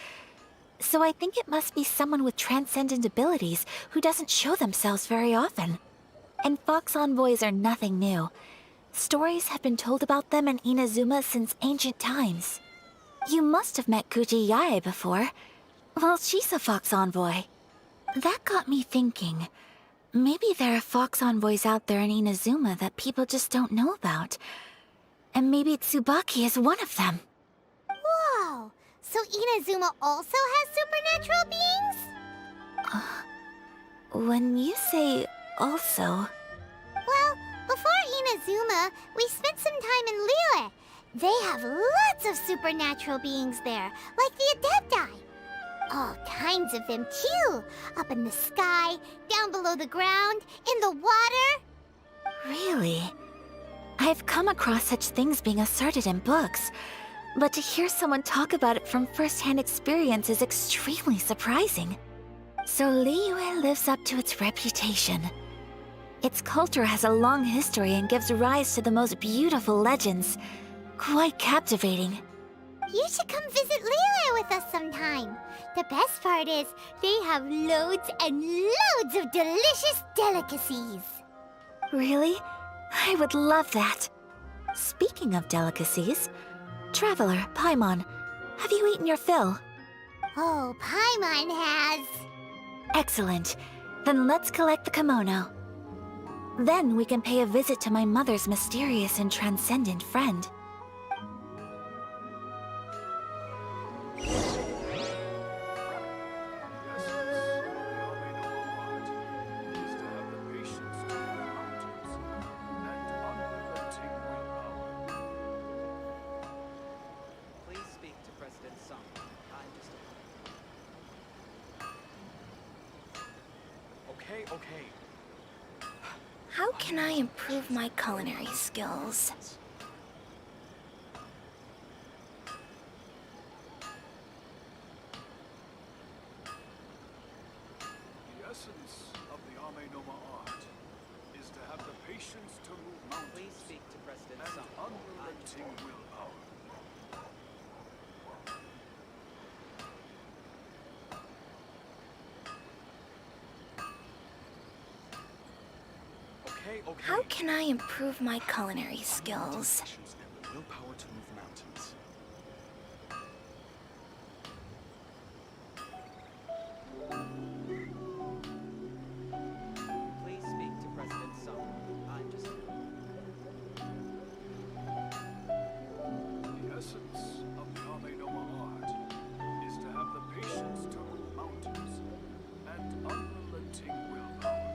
S1: So I think it must be someone with transcendent abilities who doesn't show themselves very often. And fox envoys are nothing new. Stories have been told about them in Inazuma since ancient times. You must have met Kuji Yae before. Well, she's a fox envoy. That got me thinking. Maybe there are fox envoys out there in Inazuma that people just don't know about. And maybe Tsubaki is one of them.
S2: Whoa! So Inazuma also has supernatural beings?
S1: When you say also...
S2: Well, before Inazuma, we spent some time in Liyue. They have lots of supernatural beings there, like the Adepti. All kinds of them too. Up in the sky, down below the ground, in the water.
S1: Really? I've come across such things being asserted in books, but to hear someone talk about it from first-hand experience is extremely surprising. So Liyue lives up to its reputation. Its culture has a long history and gives rise to the most beautiful legends. Quite captivating.
S2: You should come visit Liyue with us sometime. The best part is, they have loads and loads of delicious delicacies.
S1: Really? I would love that. Speaking of delicacies, Traveler, Paimon, have you eaten your fill?
S2: Oh, Paimon has.
S1: Excellent. Then let's collect the kimono. Then we can pay a visit to my mother's mysterious and transcendent friend.
S5: Please speak to President Sung. I'm just...
S7: Okay.
S8: How can I improve my culinary skills?
S9: The essence of the Ame-Noma art is to have the patience to move mountains
S5: Please speak to President
S9: and
S5: Sung.
S9: unrelenting willpower.
S7: Okay.
S8: How can I improve my culinary skills?
S7: Patience and the willpower to move mountains.
S5: Please speak to President Sung. I'm just...
S9: The essence of the Ame-Noma art is to have the patience to move mountains and unrelenting willpower.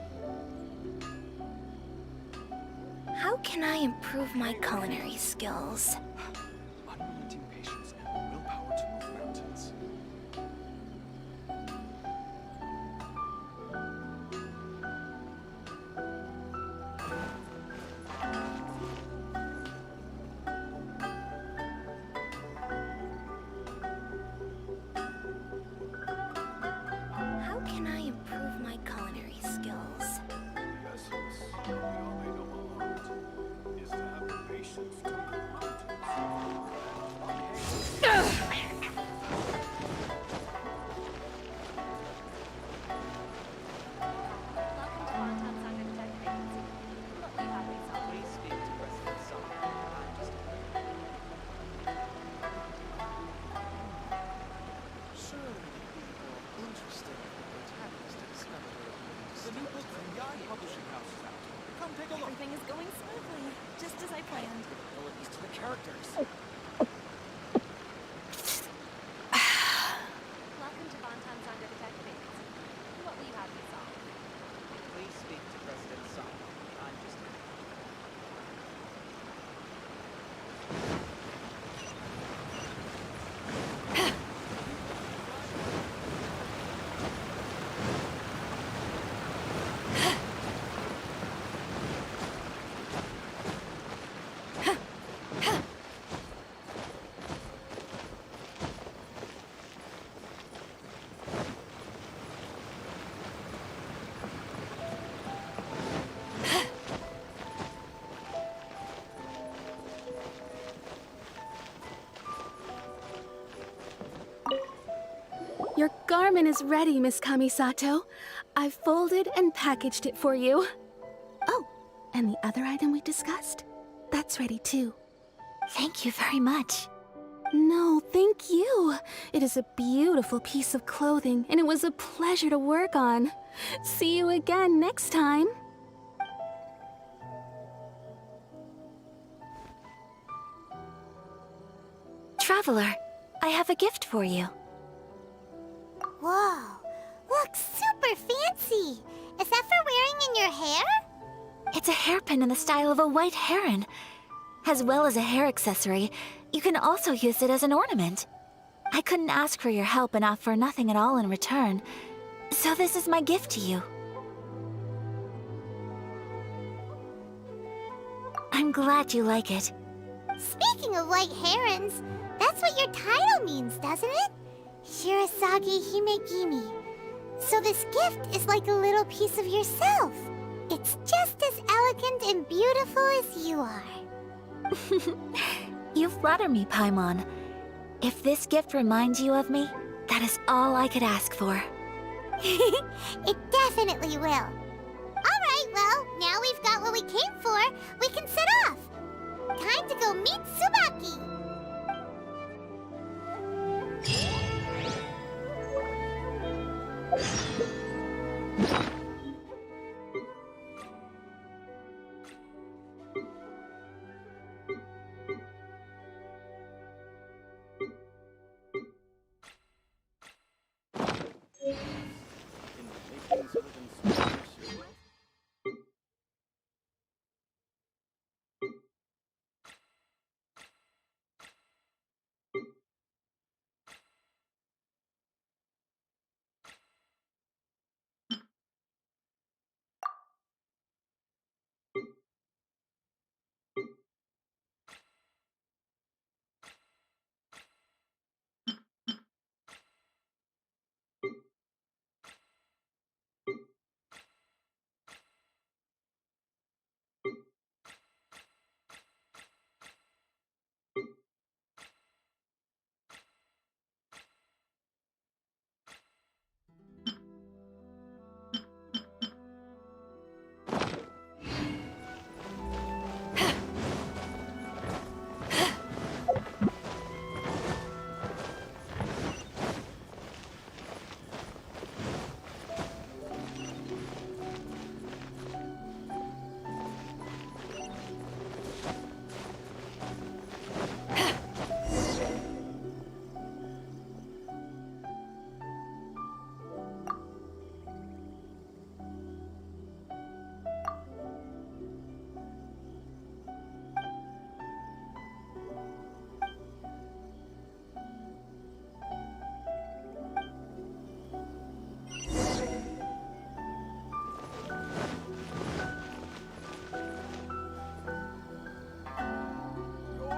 S8: How can I improve my culinary skills?
S7: Unrelenting patience and the willpower to move mountains.
S8: How can I improve my culinary skills?
S9: The essence of the Ame-Noma art is to have the patience to move mountains.
S5: Please speak to President Sung. I'm just...
S10: Surely people interested in the protagonist to discover the new book from Ayon Publishing House is out. Come take a look.
S3: Everything is going smoothly, just as I planned.
S10: Abilities to the characters.
S3: Welcome to Bonton Saga Detective Agency. What will you have me solve?
S5: Please speak to President Sung. I'm just...
S3: garment is ready, Miss Kamisato. I've folded and packaged it for you. Oh, and the other item we discussed? That's ready too.
S1: Thank you very much.
S3: No, thank you. It is a beautiful piece of clothing, and it was a pleasure to work on. See you again next time.
S1: Traveler, I have a gift for you.
S2: Whoa, looks super fancy. Is that for wearing in your hair?
S1: It's a hairpin in the style of a white heron. As well as a hair accessory, you can also use it as an ornament. I couldn't ask for your help and offer nothing at all in return, so this is my gift to you. I'm glad you like it.
S2: Speaking of white herons, that's what your title means, doesn't it? Shirasagi Himegimi. So this gift is like a little piece of yourself. It's just as elegant and beautiful as you are.
S1: You flatter me, Paimon. If this gift reminds you of me, that is all I could ask for.
S2: It definitely will. Alright, well, now we've got what we came for, we can set off. Time to go meet Tsubaki.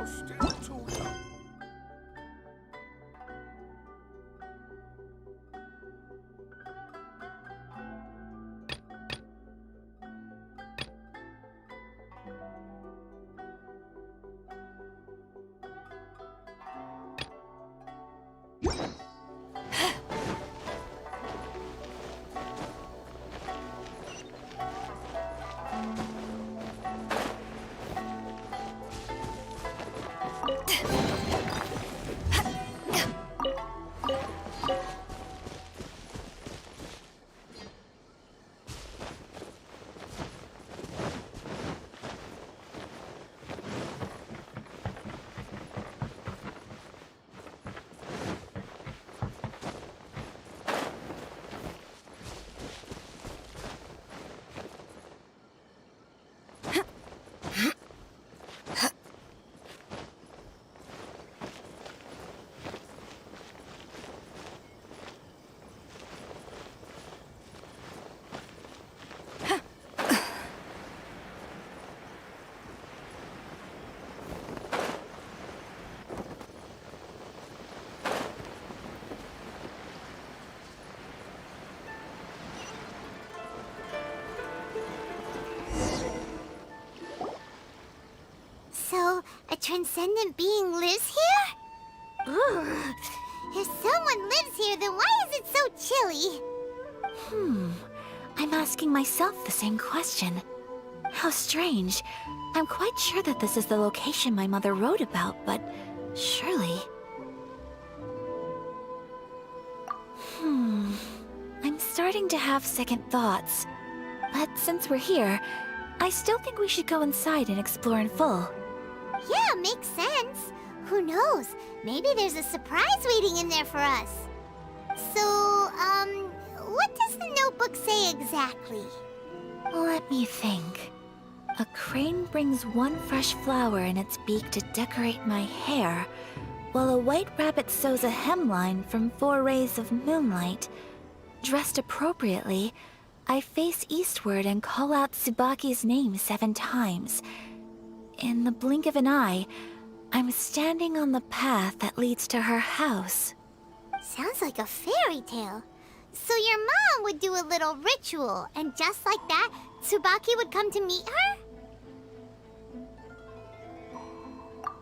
S9: Still too young.
S2: So, a transcendent being lives here? Ugh. If someone lives here, then why is it so chilly?
S1: I'm asking myself the same question. How strange. I'm quite sure that this is the location my mother wrote about, but surely... I'm starting to have second thoughts. But since we're here, I still think we should go inside and explore in full.
S2: Yeah, makes sense. Who knows? Maybe there's a surprise waiting in there for us. So, what does the notebook say exactly?
S1: Let me think. A crane brings one fresh flower in its beak to decorate my hair, while a white rabbit sews a hemline from 4 rays of moonlight. Dressed appropriately, I face eastward and call out Tsubaki's name 7 times. In the blink of an eye, I'm standing on the path that leads to her house.
S2: Sounds like a fairy tale. So your mom would do a little ritual, and just like that, Tsubaki would come to meet her?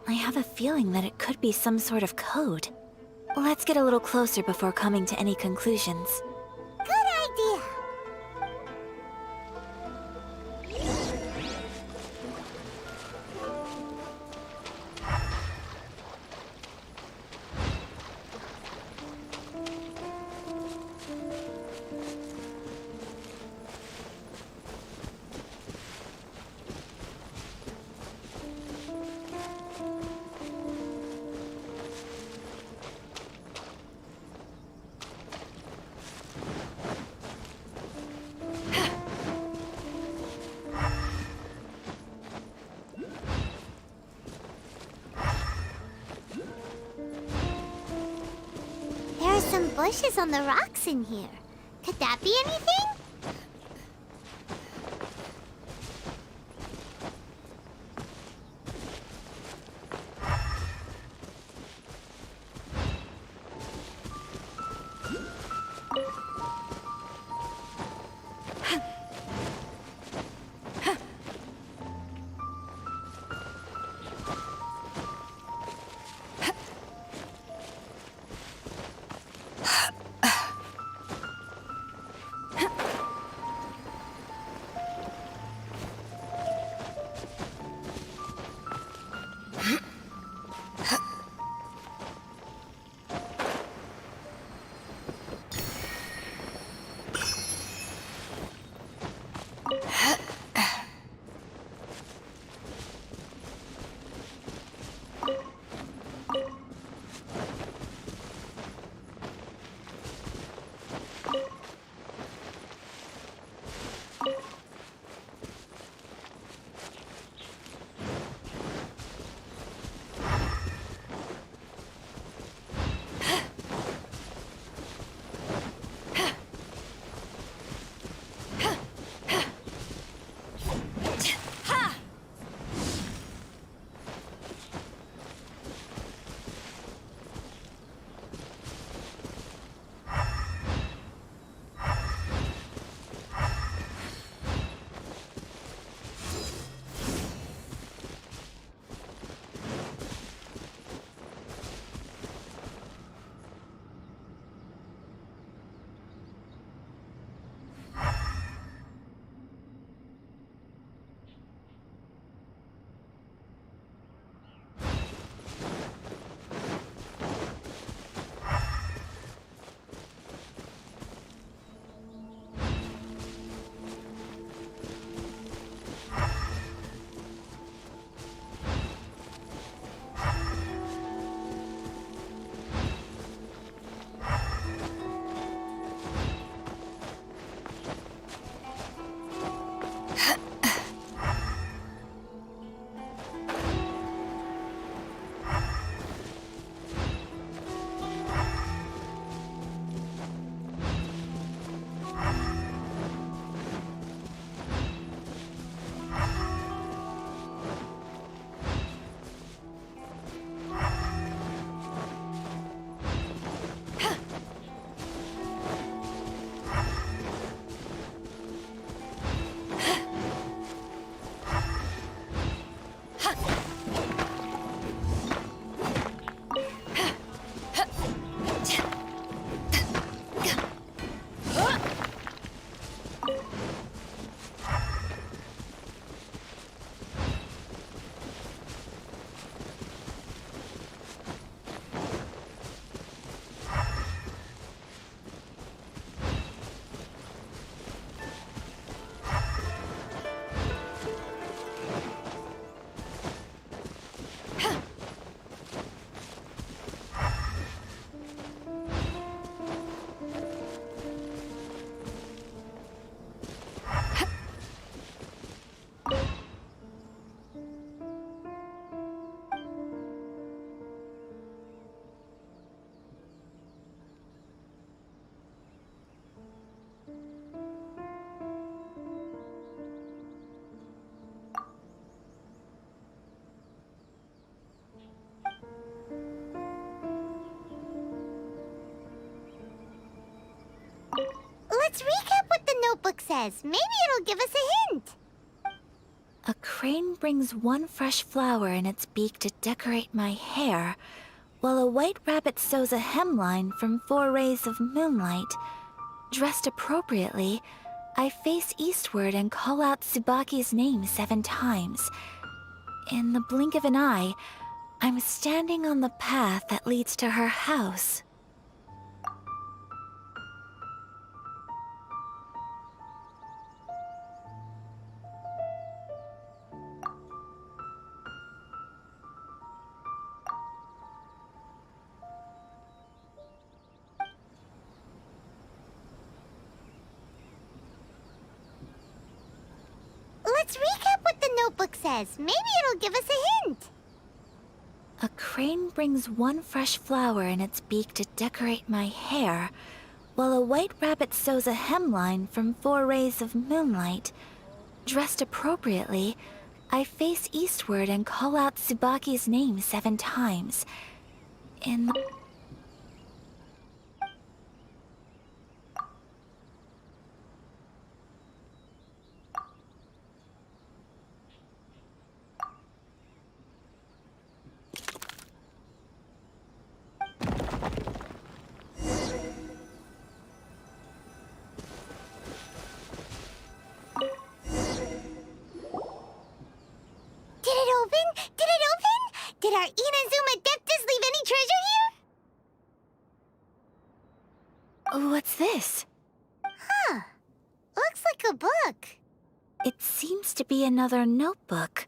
S1: I have a feeling that it could be some sort of code. Let's get a little closer before coming to any conclusions.
S2: Good idea. There are some bushes on the rocks in here. Could that be anything? Let's recap what the notebook says. Maybe it'll give us a hint.
S1: A crane brings one fresh flower in its beak to decorate my hair, while a white rabbit sews a hemline from 4 rays of moonlight. Dressed appropriately, I face eastward and call out Tsubaki's name 7 times. In the blink of an eye, I'm standing on the path that leads to her house.
S2: Let's recap what the notebook says. Maybe it'll give us a hint.
S1: A crane brings one fresh flower in its beak to decorate my hair, while a white rabbit sews a hemline from 4 rays of moonlight. Dressed appropriately, I face eastward and call out Tsubaki's name 7 times. In the...
S2: Did our Inazuma Adeptus leave any treasure here?
S1: What's this?
S2: Huh. Looks like a book.
S1: It seems to be another notebook.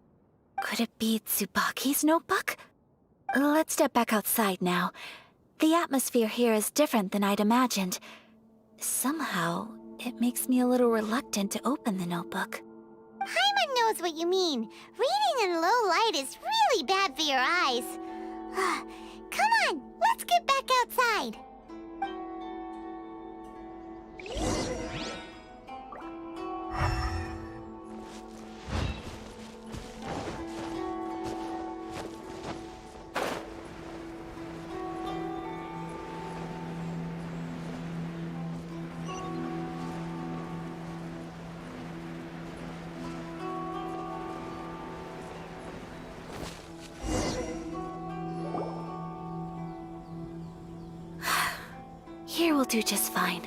S1: Could it be Tsubaki's notebook? Let's step back outside now. The atmosphere here is different than I'd imagined. Somehow, it makes me a little reluctant to open the notebook.
S2: Paimon knows what you mean. Reading in low light is really bad for your eyes. Come on, let's get back outside.
S1: Here will do just fine.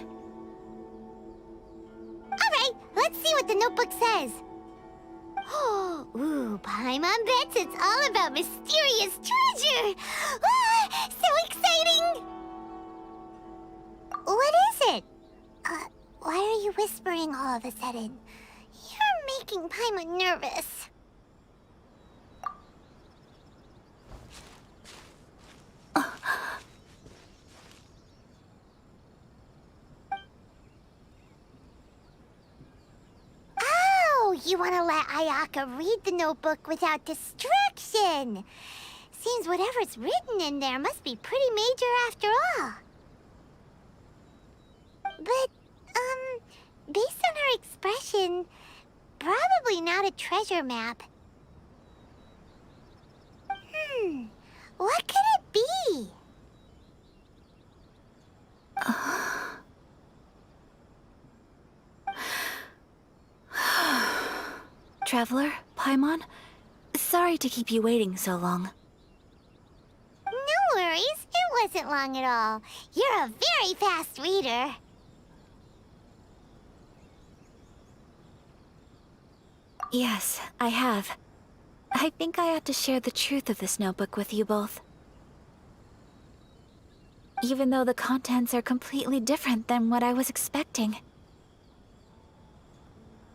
S2: Alright, let's see what the notebook says. Ooh, Paimon bets it's all about mysterious treasure! Ah, so exciting! What is it? Why are you whispering all of a sudden? You're making Paimon nervous. You want to let Ayaka read the notebook without distraction. Seems whatever's written in there must be pretty major after all. But, based on her expression, probably not a treasure map. What could it be?
S1: Traveler, Paimon, sorry to keep you waiting so long.
S2: No worries, it wasn't long at all. You're a very fast reader.
S1: Yes, I have. I think I ought to share the truth of this notebook with you both. Even though the contents are completely different than what I was expecting.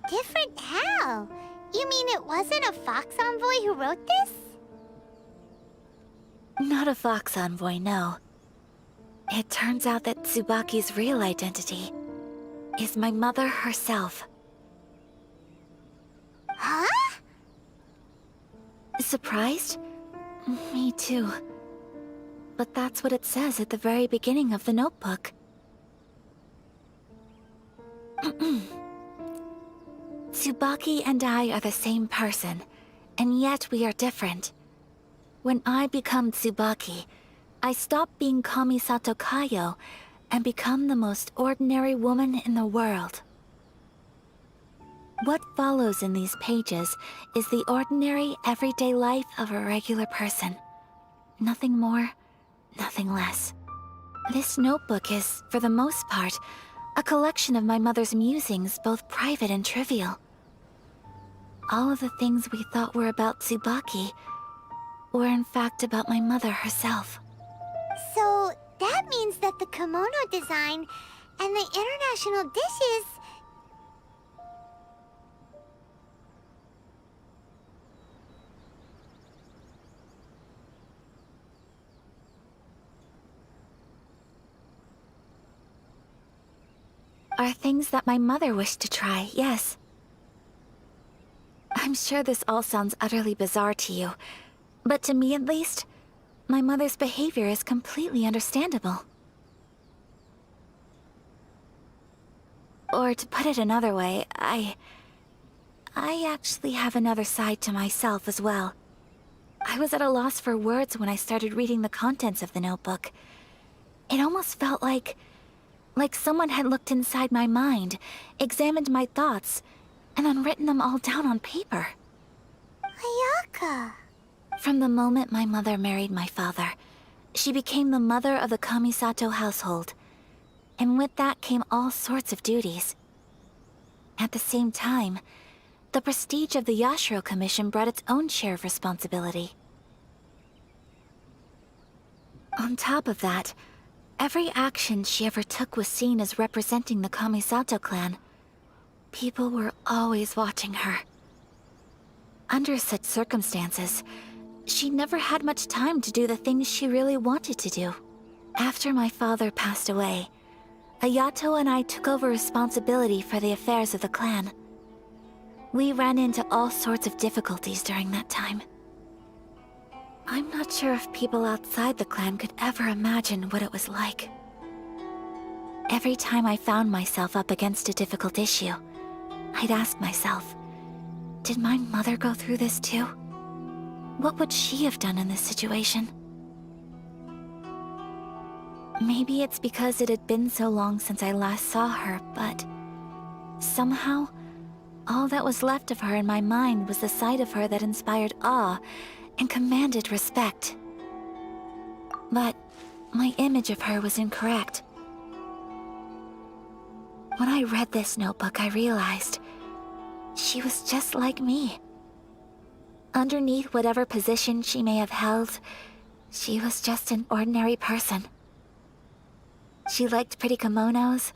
S2: Different how? You mean it wasn't a Fox Envoy who wrote this?
S1: Not a Fox Envoy, no. It turns out that Tsubaki's real identity is my mother herself.
S2: Huh?
S1: Surprised? Me too. But that's what it says at the very beginning of the notebook. Tsubaki and I are the same person, and yet we are different. When I become Tsubaki, I stop being Kamisato Kayo and become the most ordinary woman in the world. What follows in these pages is the ordinary, everyday life of a regular person. Nothing more, nothing less. This notebook is, for the most part, a collection of my mother's musings, both private and trivial. All of the things we thought were about Tsubaki were in fact about my mother herself.
S2: So that means that the kimono design and the international dishes...
S1: are things that my mother wished to try, yes. I'm sure this all sounds utterly bizarre to you, but to me at least, my mother's behavior is completely understandable. Or to put it another way, I actually have another side to myself as well. I was at a loss for words when I started reading the contents of the notebook. It almost felt like someone had looked inside my mind, examined my thoughts, and then written them all down on paper.
S2: Ayaka...
S1: From the moment my mother married my father, she became the mother of the Kamisato household. And with that came all sorts of duties. At the same time, the prestige of the Yashiro Commission brought its own share of responsibility. On top of that, every action she ever took was seen as representing the Kamisato clan. People were always watching her. Under such circumstances, she never had much time to do the things she really wanted to do. After my father passed away, Ayato and I took over responsibility for the affairs of the clan. We ran into all sorts of difficulties during that time. I'm not sure if people outside the clan could ever imagine what it was like. Every time I found myself up against a difficult issue, I'd ask myself, did my mother go through this too? What would she have done in this situation? Maybe it's because it had been so long since I last saw her, but somehow, all that was left of her in my mind was the side of her that inspired awe and commanded respect. But my image of her was incorrect. When I read this notebook, I realized she was just like me. Underneath whatever position she may have held, she was just an ordinary person. She liked pretty kimonos.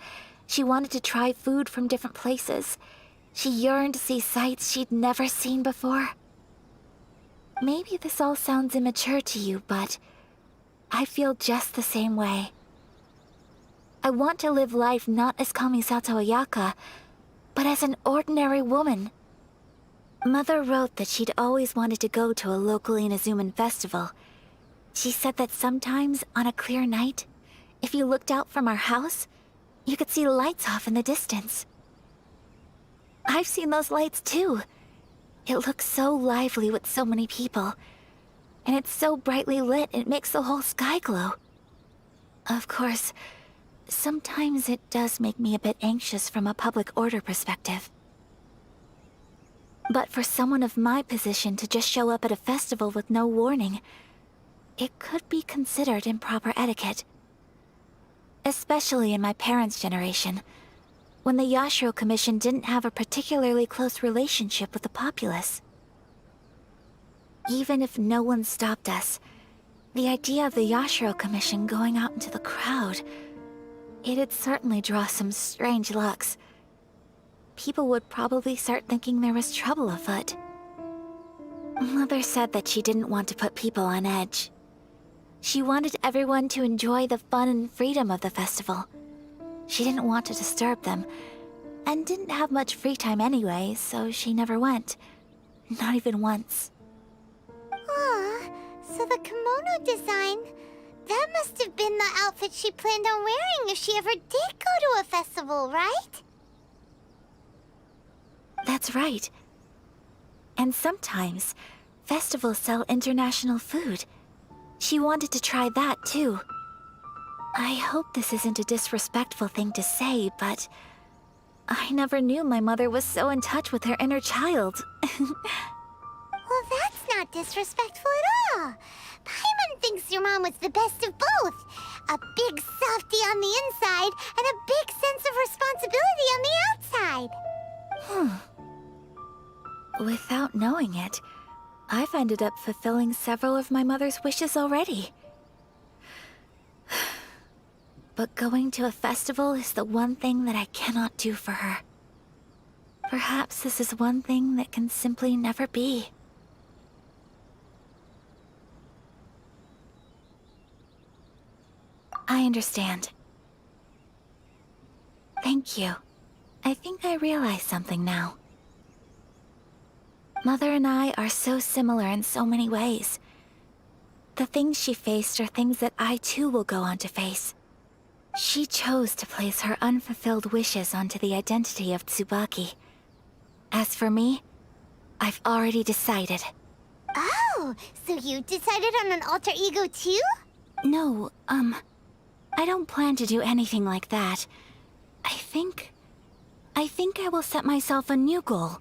S1: She wanted to try food from different places. She yearned to see sights she'd never seen before. Maybe this all sounds immature to you, but I feel just the same way. I want to live life not as Kamisato Ayaka, but as an ordinary woman. Mother wrote that she'd always wanted to go to a local Inazuman festival. She said that sometimes, on a clear night, if you looked out from our house, you could see lights off in the distance. I've seen those lights too. It looks so lively with so many people. And it's so brightly lit, it makes the whole sky glow. Of course, sometimes it does make me a bit anxious from a public order perspective. But for someone of my position to just show up at a festival with no warning, it could be considered improper etiquette. Especially in my parents' generation, when the Yashiro Commission didn't have a particularly close relationship with the populace. Even if no one stopped us, the idea of the Yashiro Commission going out into the crowd, it'd certainly draw some strange looks. People would probably start thinking there was trouble afoot. Mother said that she didn't want to put people on edge. She wanted everyone to enjoy the fun and freedom of the festival. She didn't want to disturb them, and didn't have much free time anyway, so she never went. Not even once.
S2: Aw, so the kimono design, that must have been the outfit she planned on wearing if she ever did go to a festival, right?
S1: That's right. And sometimes, festivals sell international food. She wanted to try that too. I hope this isn't a disrespectful thing to say, but I never knew my mother was so in touch with her inner child.
S2: Well, that's not disrespectful at all. Paimon thinks your mom was the best of both. A big softy on the inside and a big sense of responsibility on the outside.
S1: Without knowing it, I've ended up fulfilling several of my mother's wishes already. But going to a festival is the one thing that I cannot do for her. Perhaps this is one thing that can simply never be. I understand. Thank you. I think I realize something now. Mother and I are so similar in so many ways. The things she faced are things that I too will go on to face. She chose to place her unfulfilled wishes onto the identity of Tsubaki. As for me, I've already decided.
S2: Oh, so you decided on an alter ego too?
S1: No, I don't plan to do anything like that. I think I will set myself a new goal.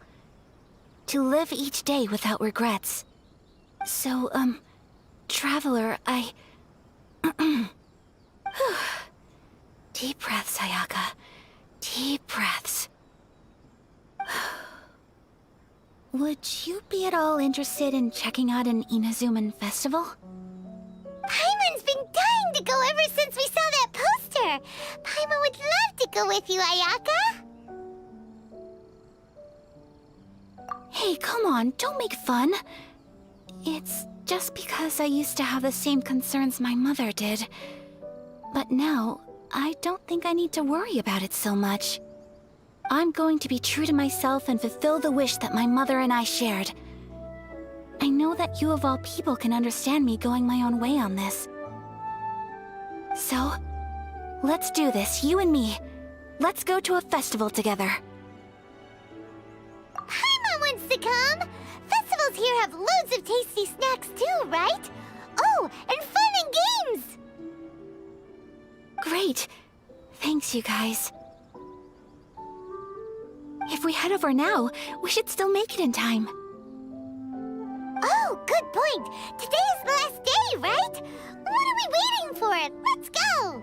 S1: To live each day without regrets. So, Traveler, Deep breaths, Ayaka. Deep breaths. Would you be at all interested in checking out an Inazuman festival?
S2: Paimon's been dying to go ever since we saw that poster. Paimon would love to go with you, Ayaka.
S1: Hey, come on, don't make fun. It's just because I used to have the same concerns my mother did. But now, I don't think I need to worry about it so much. I'm going to be true to myself and fulfill the wish that my mother and I shared. I know that you of all people can understand me going my own way on this. So, let's do this, you and me. Let's go to a festival together.
S2: Paimon wants to come! Festivals here have loads of tasty snacks too, right? Oh, and fun and games!
S1: Great. Thanks, you guys. If we head over now, we should still make it in time.
S2: Oh, good point! Today is the last day, right? What are we waiting for? Let's go!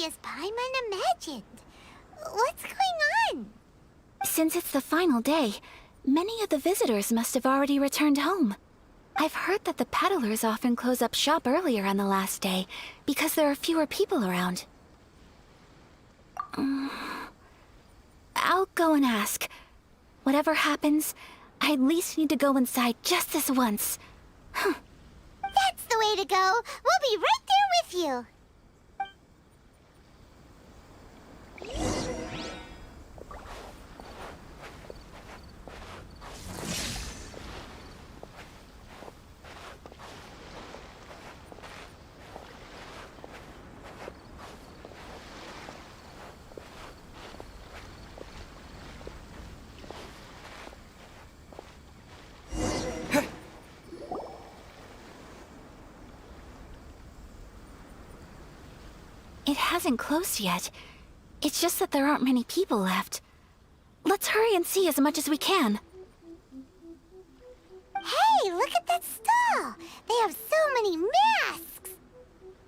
S2: As Paimon imagined. What's going on?
S1: Since it's the final day, many of the visitors must have already returned home. I've heard that the peddlers often close up shop earlier on the last day because there are fewer people around. I'll go and ask. Whatever happens, I at least need to go inside just this once.
S2: That's the way to go. We'll be right there with you.
S1: It hasn't closed yet. It's just that there aren't many people left. Let's hurry and see as much as we can.
S2: Hey, look at that stall! They have so many masks!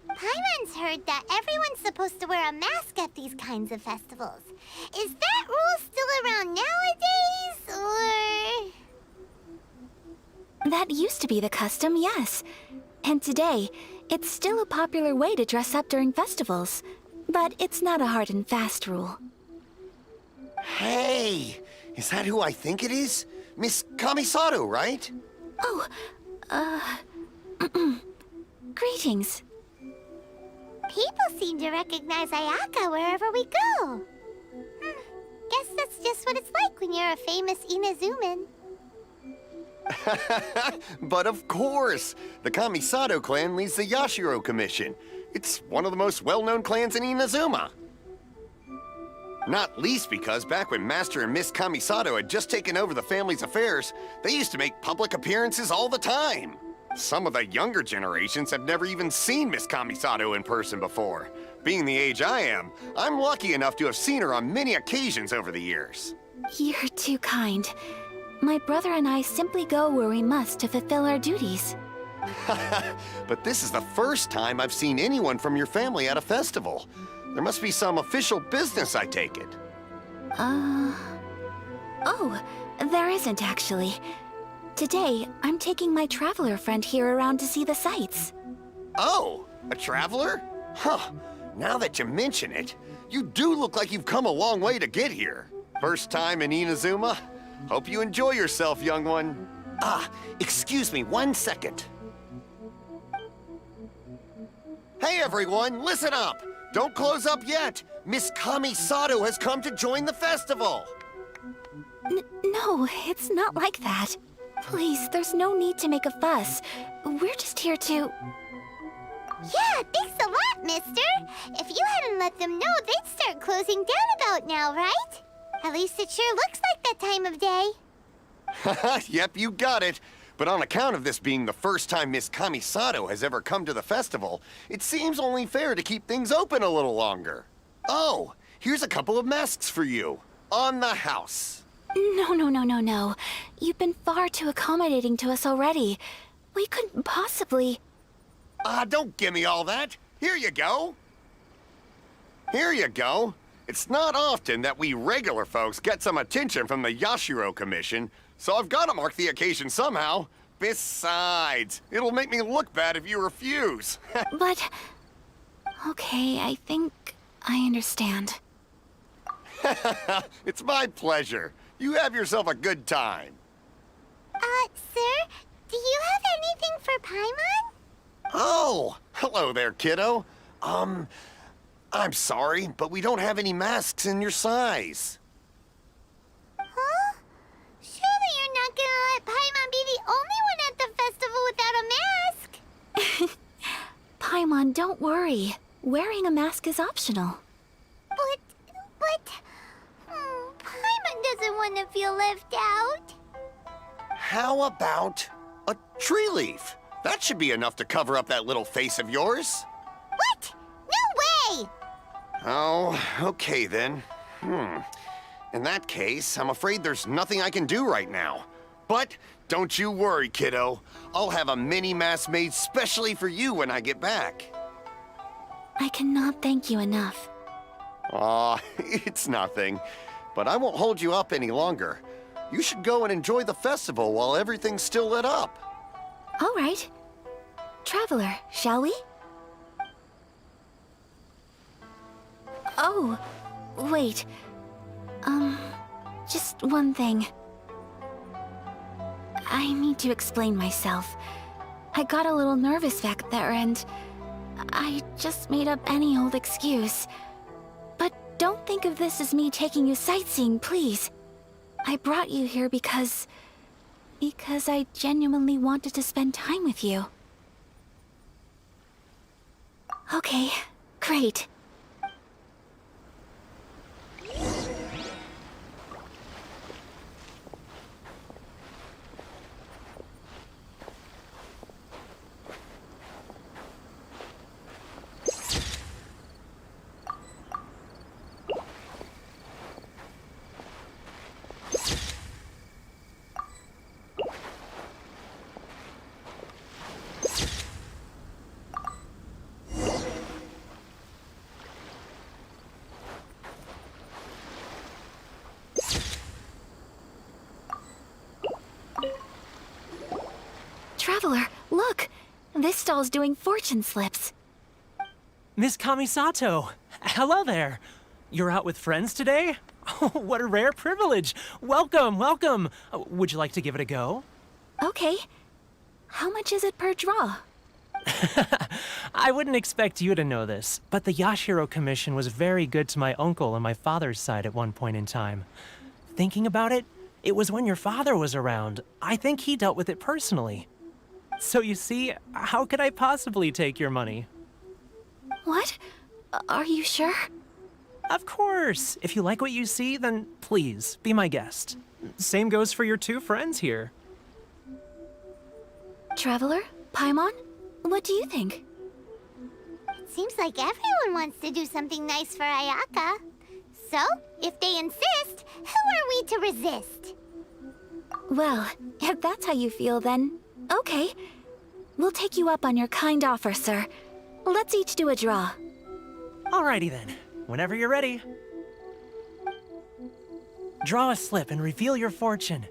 S2: Paimon's heard that everyone's supposed to wear a mask at these kinds of festivals. Is that rule still around nowadays, or...?
S1: That used to be the custom, yes. And today, it's still a popular way to dress up during festivals. But it's not a hard and fast rule.
S11: Hey! Is that who I think it is? Miss Kamisato, right?
S1: Oh, greetings.
S2: People seem to recognize Ayaka wherever we go. Guess that's just what it's like when you're a famous Inazuman.
S11: But of course! The Kamisato clan leads the Yashiro Commission. It's one of the most well-known clans in Inazuma. Not least because back when Master and Miss Kamisato had just taken over the family's affairs, they used to make public appearances all the time. Some of the younger generations have never even seen Miss Kamisato in person before. Being the age I am, I'm lucky enough to have seen her on many occasions over the years.
S1: You're too kind. My brother and I simply go where we must to fulfill our duties.
S11: But this is the first time I've seen anyone from your family at a festival. There must be some official business, I take it.
S1: Oh, there isn't actually. Today, I'm taking my traveler friend here around to see the sights.
S11: Oh, a traveler? Huh. Now that you mention it, you do look like you've come a long way to get here. First time in Inazuma? Hope you enjoy yourself, young one. Ah, excuse me 1 second. Hey everyone, listen up! Don't close up yet! Miss Kamisato has come to join the festival!
S1: No, it's not like that. Please, there's no need to make a fuss. We're just here to...
S2: Yeah, thanks a lot, mister. If you hadn't let them know, they'd start closing down about now, right? At least it sure looks like that time of day.
S11: Yep, you got it. But on account of this being the first time Miss Kamisato has ever come to the festival, it seems only fair to keep things open a little longer. Oh, here's a couple of masks for you. On the house.
S1: No. You've been far too accommodating to us already. We couldn't possibly...
S11: Don't give me all that. Here you go. Here you go. It's not often that we regular folks get some attention from the Yashiro Commission, so I've got to mark the occasion somehow. Besides, it'll make me look bad if you refuse.
S1: But... Okay, I think I understand.
S11: It's my pleasure. You have yourself a good time.
S2: Sir, do you have anything for Paimon?
S11: Oh, hello there, kiddo. I'm sorry, but we don't have any masks in your size.
S2: Huh? Surely you're not gonna let Paimon be the only one at the festival without a mask?
S1: Paimon, don't worry. Wearing a mask is optional.
S2: But... Paimon doesn't want to feel left out.
S11: How about a tree leaf? That should be enough to cover up that little face of yours.
S2: What? No way!
S11: Oh, okay then. In that case, I'm afraid there's nothing I can do right now. But don't you worry, kiddo. I'll have a mini mask made specially for you when I get back.
S1: I cannot thank you enough.
S11: Aw, it's nothing. But I won't hold you up any longer. You should go and enjoy the festival while everything's still lit up.
S1: All right. Traveler, shall we? Oh, wait. Just one thing. I need to explain myself. I got a little nervous back there and I just made up any old excuse. But don't think of this as me taking you sightseeing, please. I brought you here because I genuinely wanted to spend time with you. Okay, great. Traveler, look! This stall's doing fortune slips.
S12: Miss Kamisato, hello there. You're out with friends today? Oh, what a rare privilege. Welcome, welcome. Would you like to give it a go?
S1: Okay. How much is it per draw?
S12: I wouldn't expect you to know this, but the Yashiro Commission was very good to my uncle on my father's side at one point in time. Thinking about it, it was when your father was around. I think he dealt with it personally. So you see, how could I possibly take your money?
S1: What? Are you sure?
S12: Of course. If you like what you see, then please, be my guest. Same goes for your two friends here.
S1: Traveler? Paimon? What do you think?
S2: It seems like everyone wants to do something nice for Ayaka. So, if they insist, who are we to resist?
S1: Well, if that's how you feel, then okay. We'll take you up on your kind offer, sir. Let's each do a draw.
S12: Alrighty then. Whenever you're ready. Draw a slip and reveal your fortune.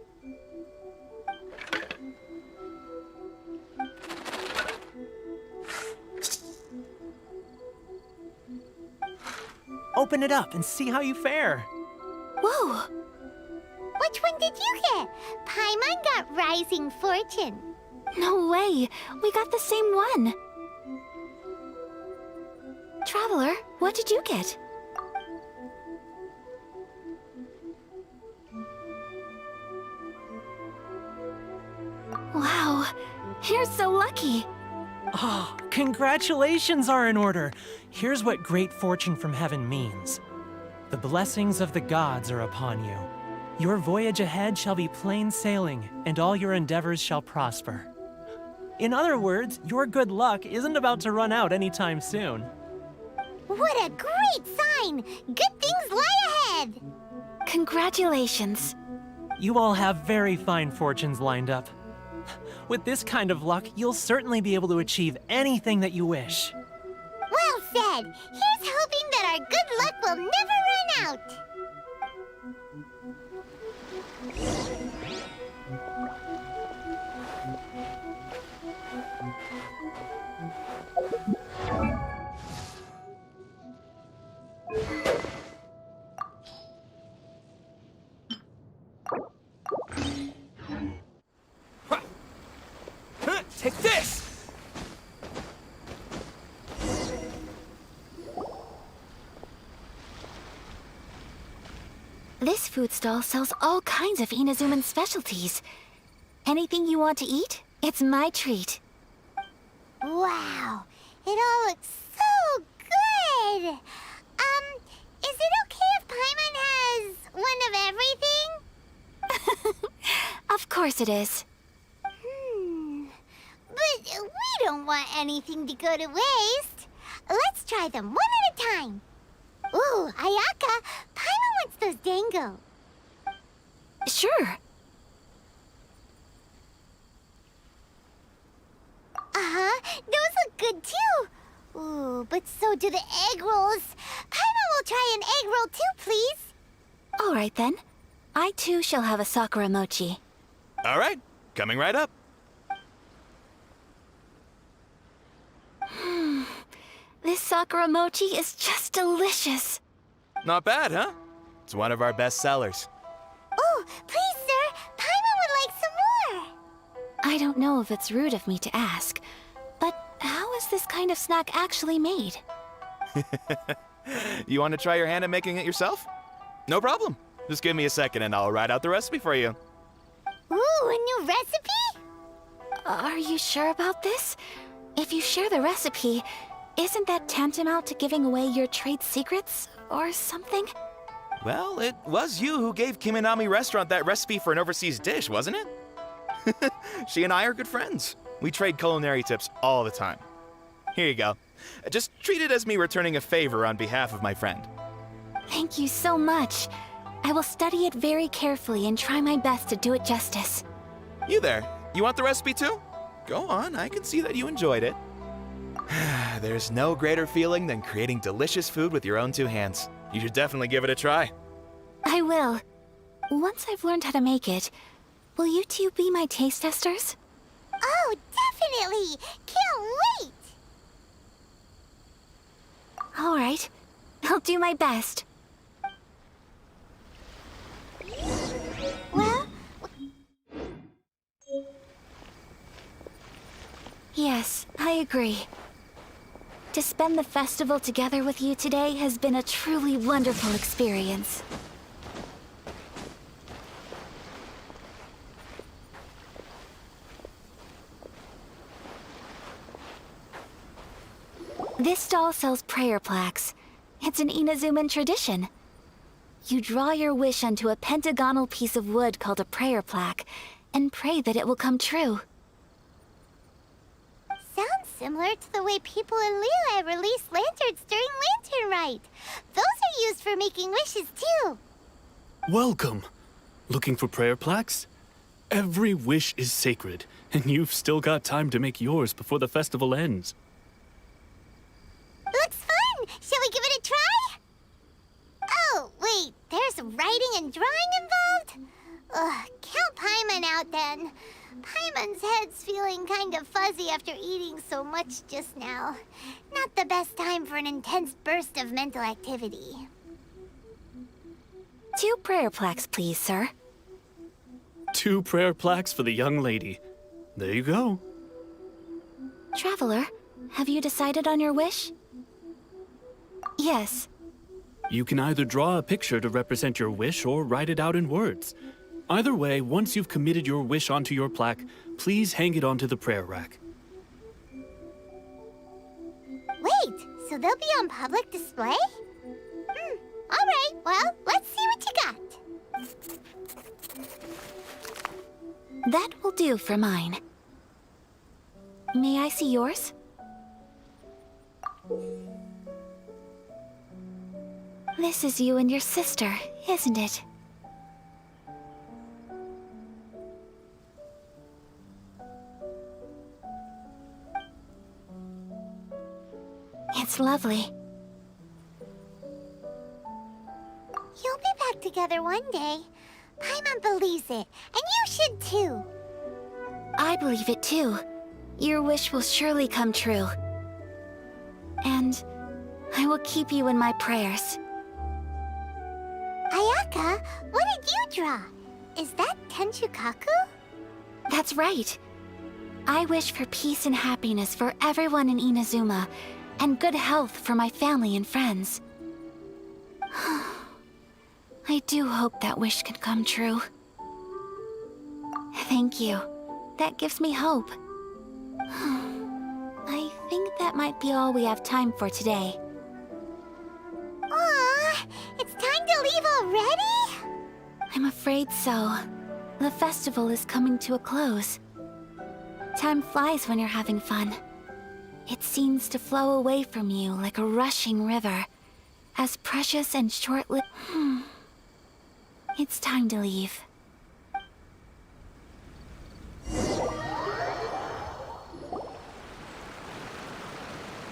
S12: Open it up and see how you fare.
S1: Whoa!
S2: Which one did you get? Paimon got Rising Fortune.
S1: No way! We got the same one! Traveler, what did you get? Wow, you're so lucky!
S12: Oh, congratulations are in order. Here's what great fortune from heaven means. The blessings of the gods are upon you. Your voyage ahead shall be plain sailing, and all your endeavors shall prosper. In other words, your good luck isn't about to run out anytime soon.
S2: What a great sign! Good things lie ahead!
S1: Congratulations.
S12: You all have very fine fortunes lined up. With this kind of luck, you'll certainly be able to achieve anything that you wish.
S2: Well said! Here's hoping that our good luck will never run out!
S6: Take this!
S1: This food stall sells all kinds of Inazuman specialties. Anything you want to eat, it's my treat.
S2: Wow, it all looks so good! Is it okay if Paimon has one of everything?
S1: Of course it is.
S2: But we don't want anything to go to waste. Let's try them one at a time. Ooh, Ayaka, Paimon wants those dango.
S1: Sure.
S2: Those look good too. Ooh, but so do the egg rolls. Paimon will try an egg roll too, please.
S1: All right then. I too shall have a Sakura mochi.
S13: All right, coming right up.
S1: This Sakura mochi is just delicious.
S13: Not bad, huh? It's one of our best sellers.
S2: Oh, please, sir. Paimon would like some more.
S1: I don't know if it's rude of me to ask, but how is this kind of snack actually made?
S13: You want to try your hand at making it yourself? No problem. Just give me a second and I'll write out the recipe for you.
S2: Ooh, a new recipe?
S1: Are you sure about this? If you share the recipe, isn't that tantamount to giving away your trade secrets or something?
S13: Well, it was you who gave Kiminami Restaurant that recipe for an overseas dish, wasn't it? She and I are good friends. We trade culinary tips all the time. Here you go. Just treat it as me returning a favor on behalf of my friend.
S1: Thank you so much. I will study it very carefully and try my best to do it justice.
S13: You there, you want the recipe too? Go on, I can see that you enjoyed it. There's no greater feeling than creating delicious food with your own two hands. You should definitely give it a try.
S1: I will. Once I've learned how to make it, will you two be my taste testers?
S2: Oh, definitely! Can't wait!
S1: All right. I'll do my best.
S2: Well,
S1: Yes, I agree. To spend the festival together with you today has been a truly wonderful experience. This stall sells prayer plaques. It's an Inazuman tradition. You draw your wish onto a pentagonal piece of wood called a prayer plaque, and pray that it will come true.
S2: sounds similar to the way people in Liyue release lanterns during Lantern Rite. Those are used for making wishes, too.
S9: Welcome. Looking for prayer plaques? Every wish is sacred, and you've still got time to make yours before the festival ends.
S2: Looks fun! Shall we give it a try? Oh, wait, there's writing and drawing involved? Ugh, count Paimon out then. Paimon's head's feeling kind of fuzzy after eating so much just now. Not the best time for an intense burst of mental activity.
S1: 2 prayer plaques, please, sir.
S9: 2 prayer plaques for the young lady. There you go.
S1: Traveler, have you decided on your wish? Yes.
S9: You can either draw a picture to represent your wish or write it out in words. Either way, once you've committed your wish onto your plaque, please hang it onto the prayer rack.
S2: Wait, so they'll be on public display? Alright, well, let's see what you got.
S1: That will do for mine. May I see yours? This is you and your sister, isn't it? It's lovely.
S2: You'll be back together one day. Paimon believes it, and you should too.
S1: I believe it too. Your wish will surely come true. And I will keep you in my prayers.
S2: Ayaka, what did you draw? Is that Tenchukaku?
S1: That's right. I wish for peace and happiness for everyone in Inazuma, and good health for my family and friends. I do hope that wish can come true. Thank you. That gives me hope. I think that might be all we have time for today.
S2: Aw, it's time to leave already?
S1: I'm afraid so. The festival is coming to a close. Time flies when you're having fun. It seems to flow away from you like a rushing river, as precious and short-lived. It's time to leave.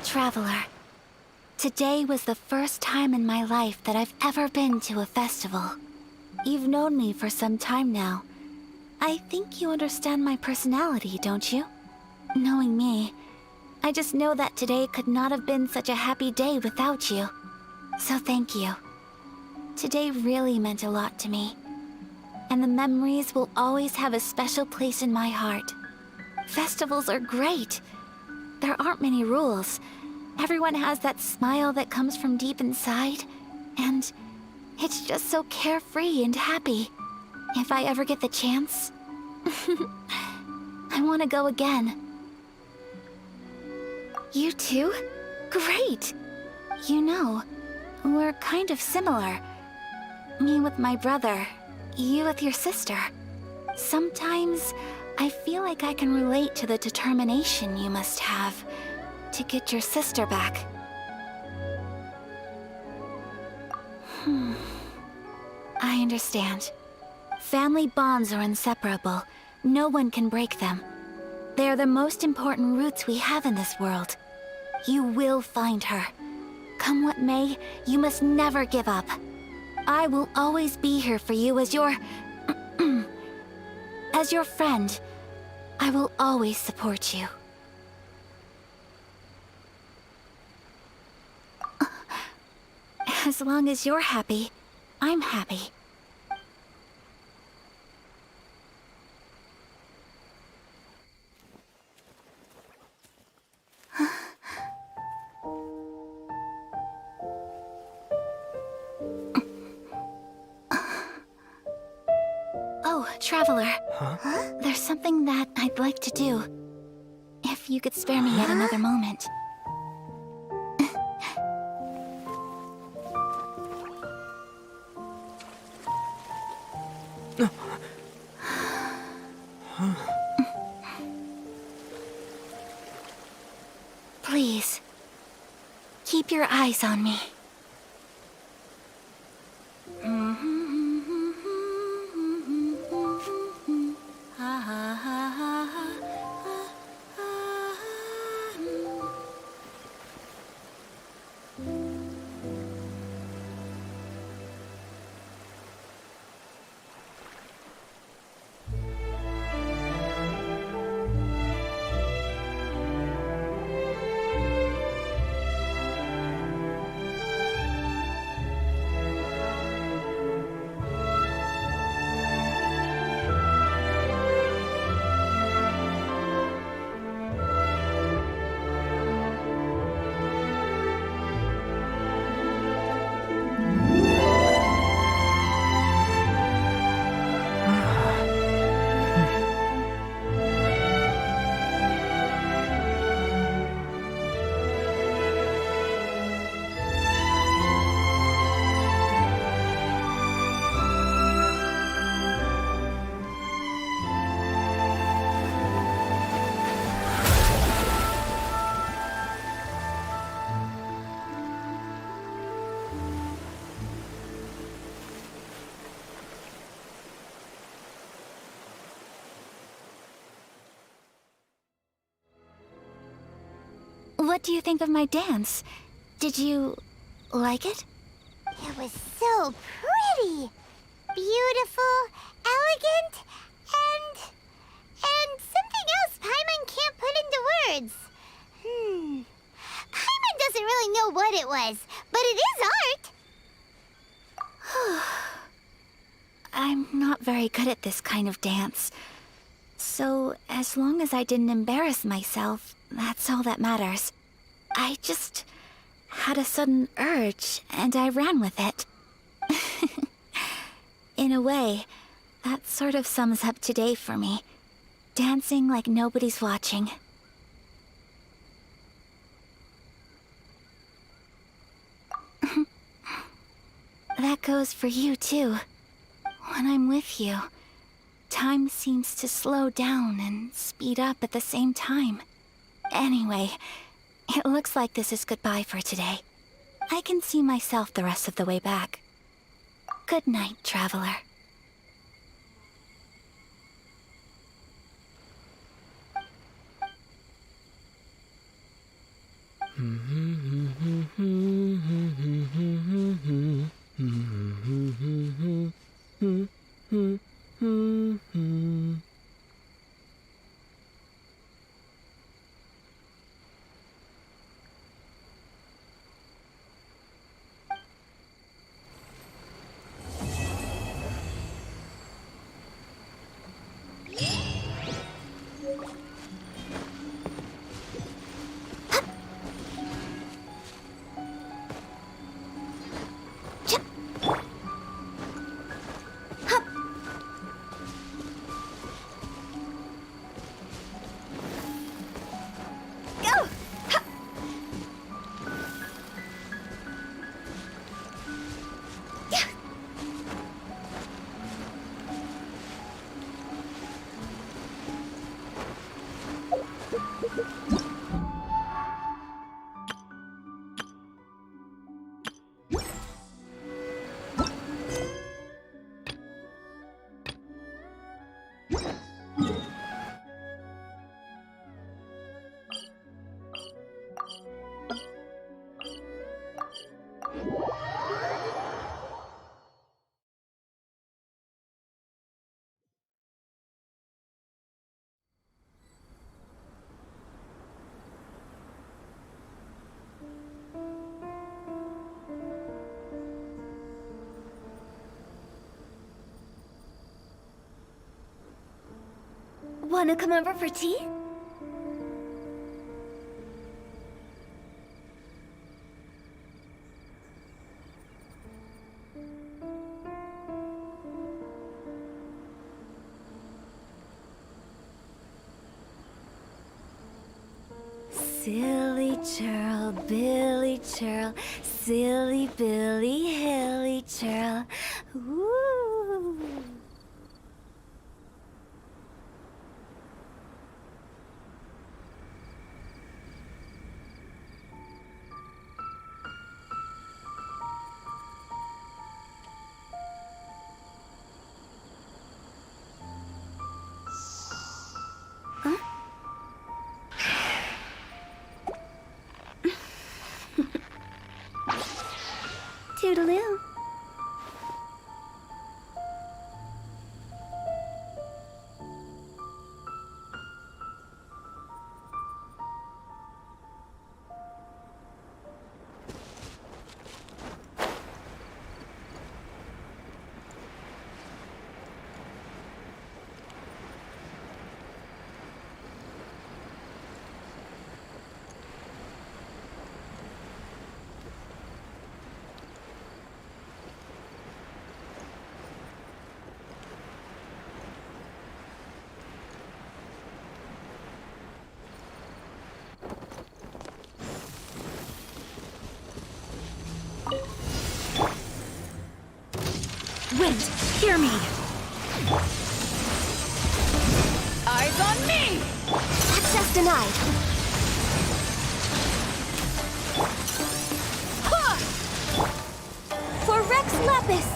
S1: Traveler, today was the first time in my life that I've ever been to a festival. You've known me for some time now. I think you understand my personality, don't you? Knowing me, I just know that today could not have been such a happy day without you. So thank you. Today really meant a lot to me. And the memories will always have a special place in my heart. Festivals are great. There aren't many rules. Everyone has that smile that comes from deep inside. And it's just so carefree and happy. If I ever get the chance, I want to go again. You too? Great! You know, we're kind of similar. Me with my brother, you with your sister. Sometimes I feel like I can relate to the determination you must have to get your sister back. I understand. Family bonds are inseparable. No one can break them. They are the most important roots we have in this world. You will find her. Come what may, you must never give up. I will always be here for you as your... as your friend. I will always support you. As long as you're happy, I'm happy. Oh, Traveler.
S12: Huh?
S1: There's something that I'd like to do. If you could spare me yet another moment. Please, keep your eyes on me. What do you think of my dance? Did you like it?
S2: It was so pretty, beautiful, elegant, and something else Paimon can't put into words. Paimon doesn't really know what it was, but it is art.
S1: I'm not very good at this kind of dance. So, as long as I didn't embarrass myself, that's all that matters. I just had a sudden urge, and I ran with it. In a way, that sort of sums up today for me. Dancing like nobody's watching. That goes for you, too. When I'm with you, time seems to slow down and speed up at the same time. Anyway, it looks like this is goodbye for today. I can see myself the rest of the way back. Good night, Traveler.
S8: Wanna come over for tea? Silly churl, Billy churl, silly Billy, hilly churl. Woo! Toodaloo. Wind, hear me! Eyes on me! Access denied. Ha! For Rex Lapis!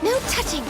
S8: No touching!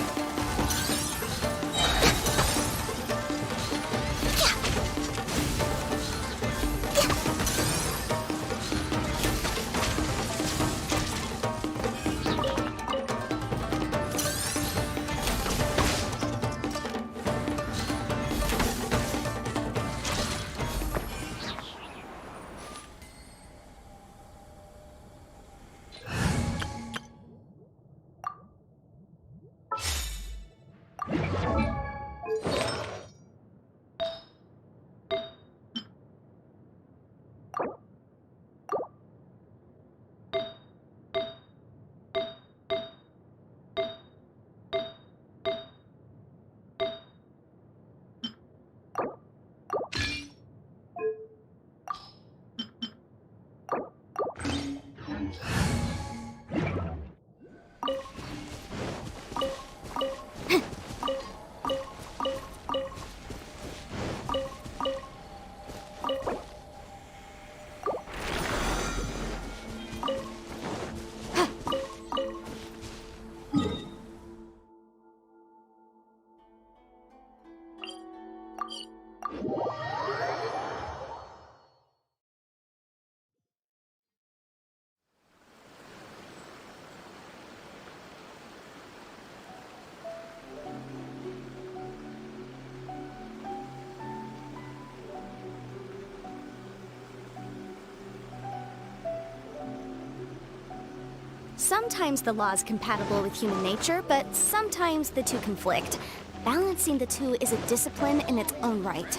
S8: Sometimes the law is compatible with human nature, but sometimes the two conflict. Balancing the two is a discipline in its own right.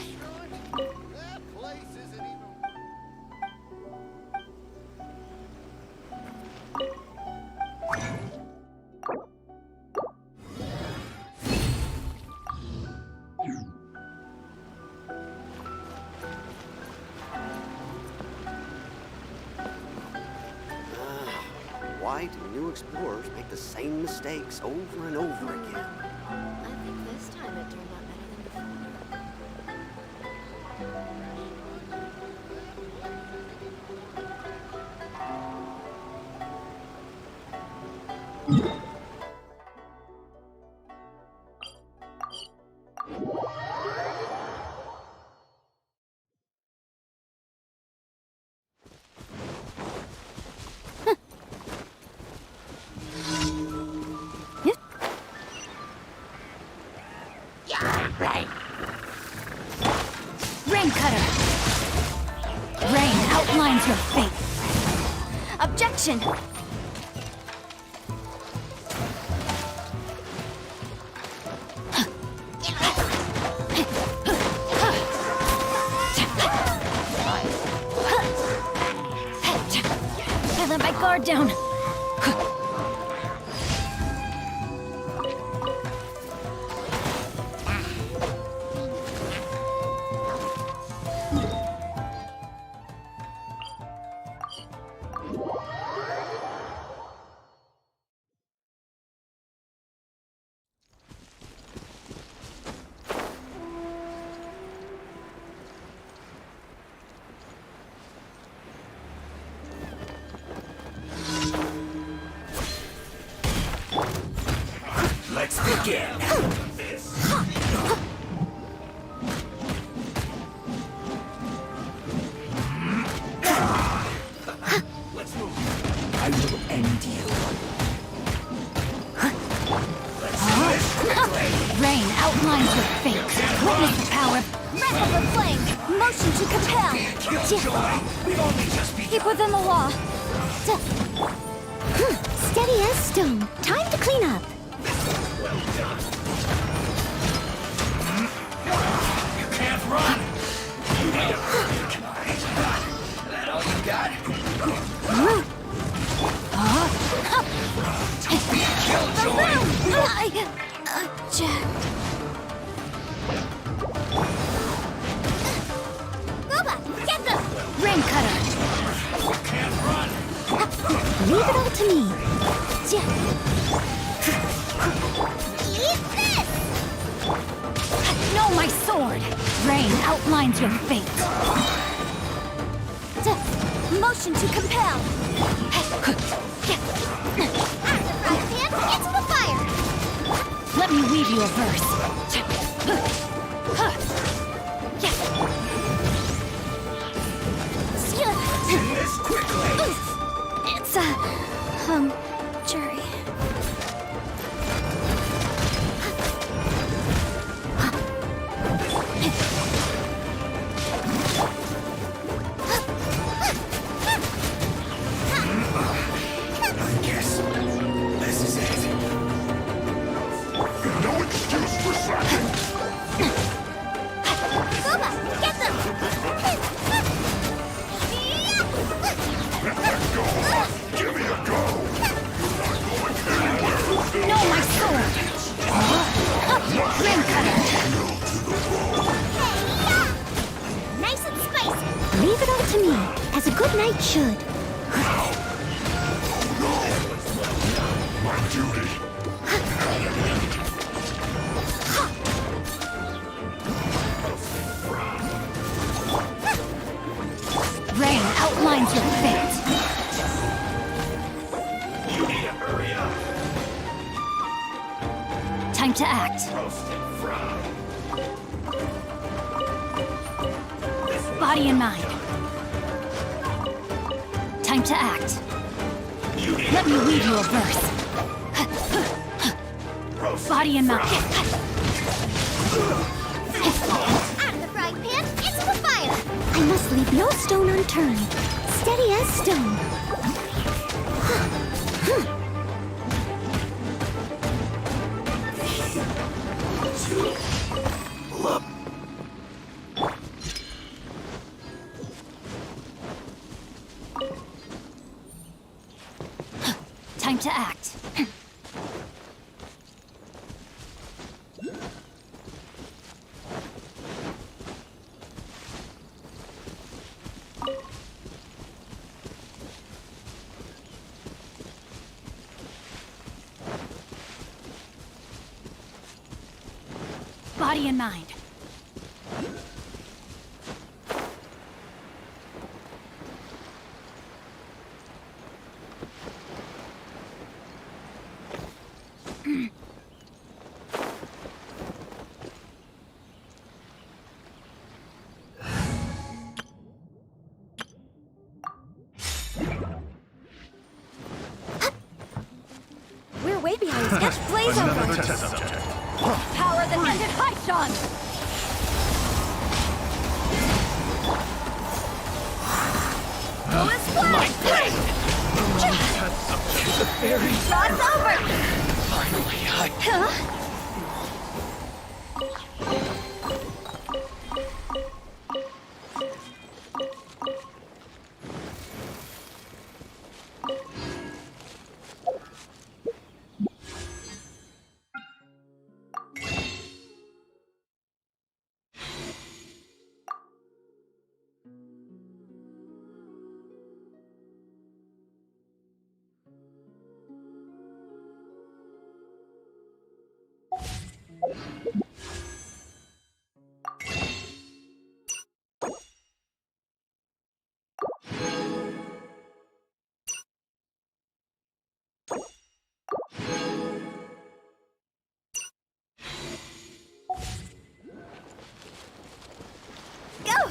S5: Why do new explorers make the same mistakes over and over again.
S3: I think this time it turned out better than before.
S1: Rain cutter! Rain outlines your fate. Objection! I let my guard down.
S14: Let's begin. Let's move. I will end you. Let's do this quickly.
S1: Rain outlines your fate. Witness the power. Wrap up the flank. Motion to compel.
S14: We've only just begun.
S1: Keep within the law. Steady as stone. Time to clean up.
S14: Well done. You can't run. You need a break. That all you got? Killjoy.
S1: Jack. Boba, get them! Rain cutter.
S14: You can't run.
S1: Leave it all to me.
S2: Eat this!
S1: No, my sword! Rain outlines your fate. Motion to compel.
S2: Into the fire!
S1: Let me weave you a verse.
S14: Do this quickly.
S1: It's jury.
S14: I guess this is it. No excuse for slacking.
S2: Boba, get them!
S14: Go on, give me a go.
S1: No, my sword! Rain cutter!
S2: Nice and spicy!
S1: Leave it all to me, as a good knight should.
S14: My duty.
S1: Rain outlines your fate.
S14: You need to hurry up.
S1: Time to act.
S14: Roast and fry.
S1: Body and mind. Time to act. Let me weave you a verse. Body and mind.
S2: Out of the frying pan, into the fire!
S1: I must leave no stone unturned. Steady as stone. Time to act.
S3: body and mind.
S8: We're way behind schedule. Blaze over!
S3: Power that ended high, Sean!
S8: Go and split!
S14: The fairy.
S8: Shot's over!
S14: Finally,
S8: Huh? Go!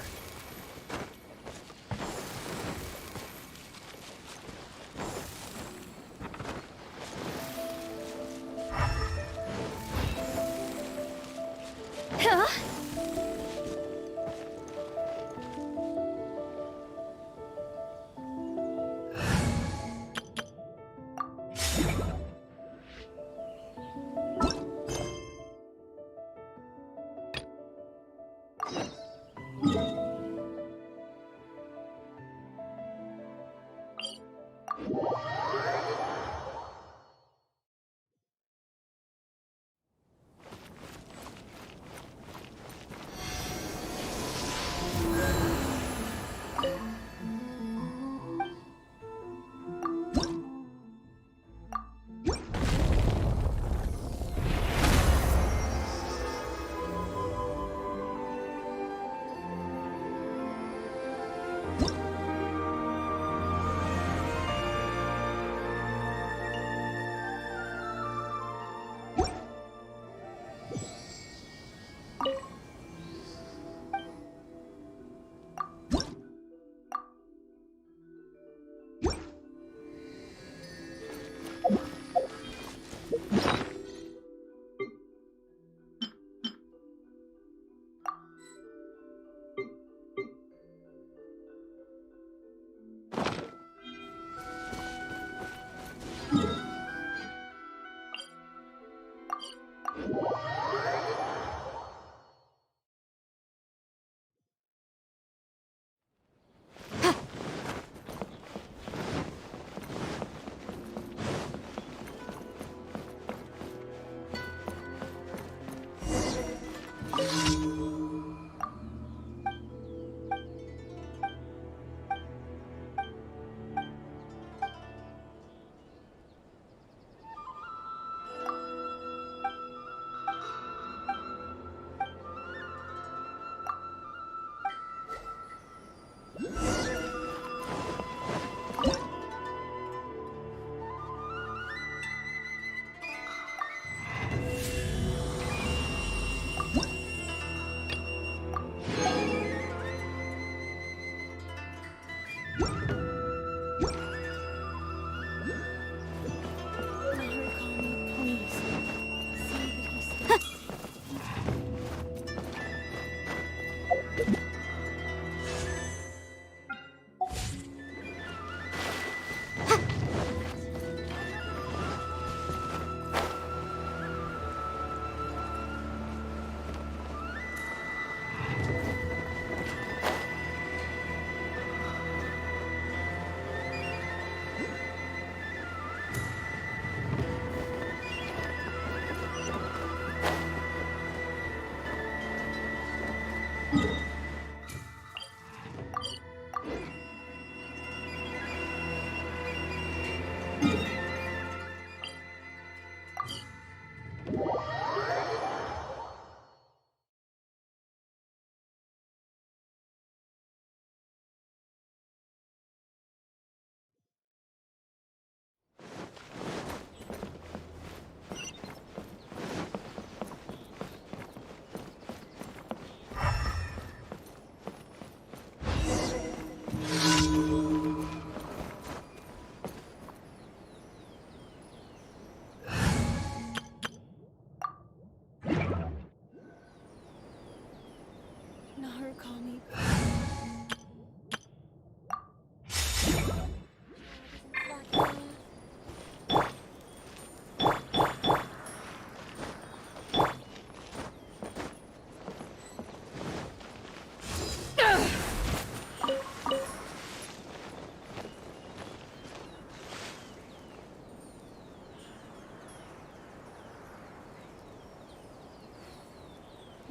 S8: Huh?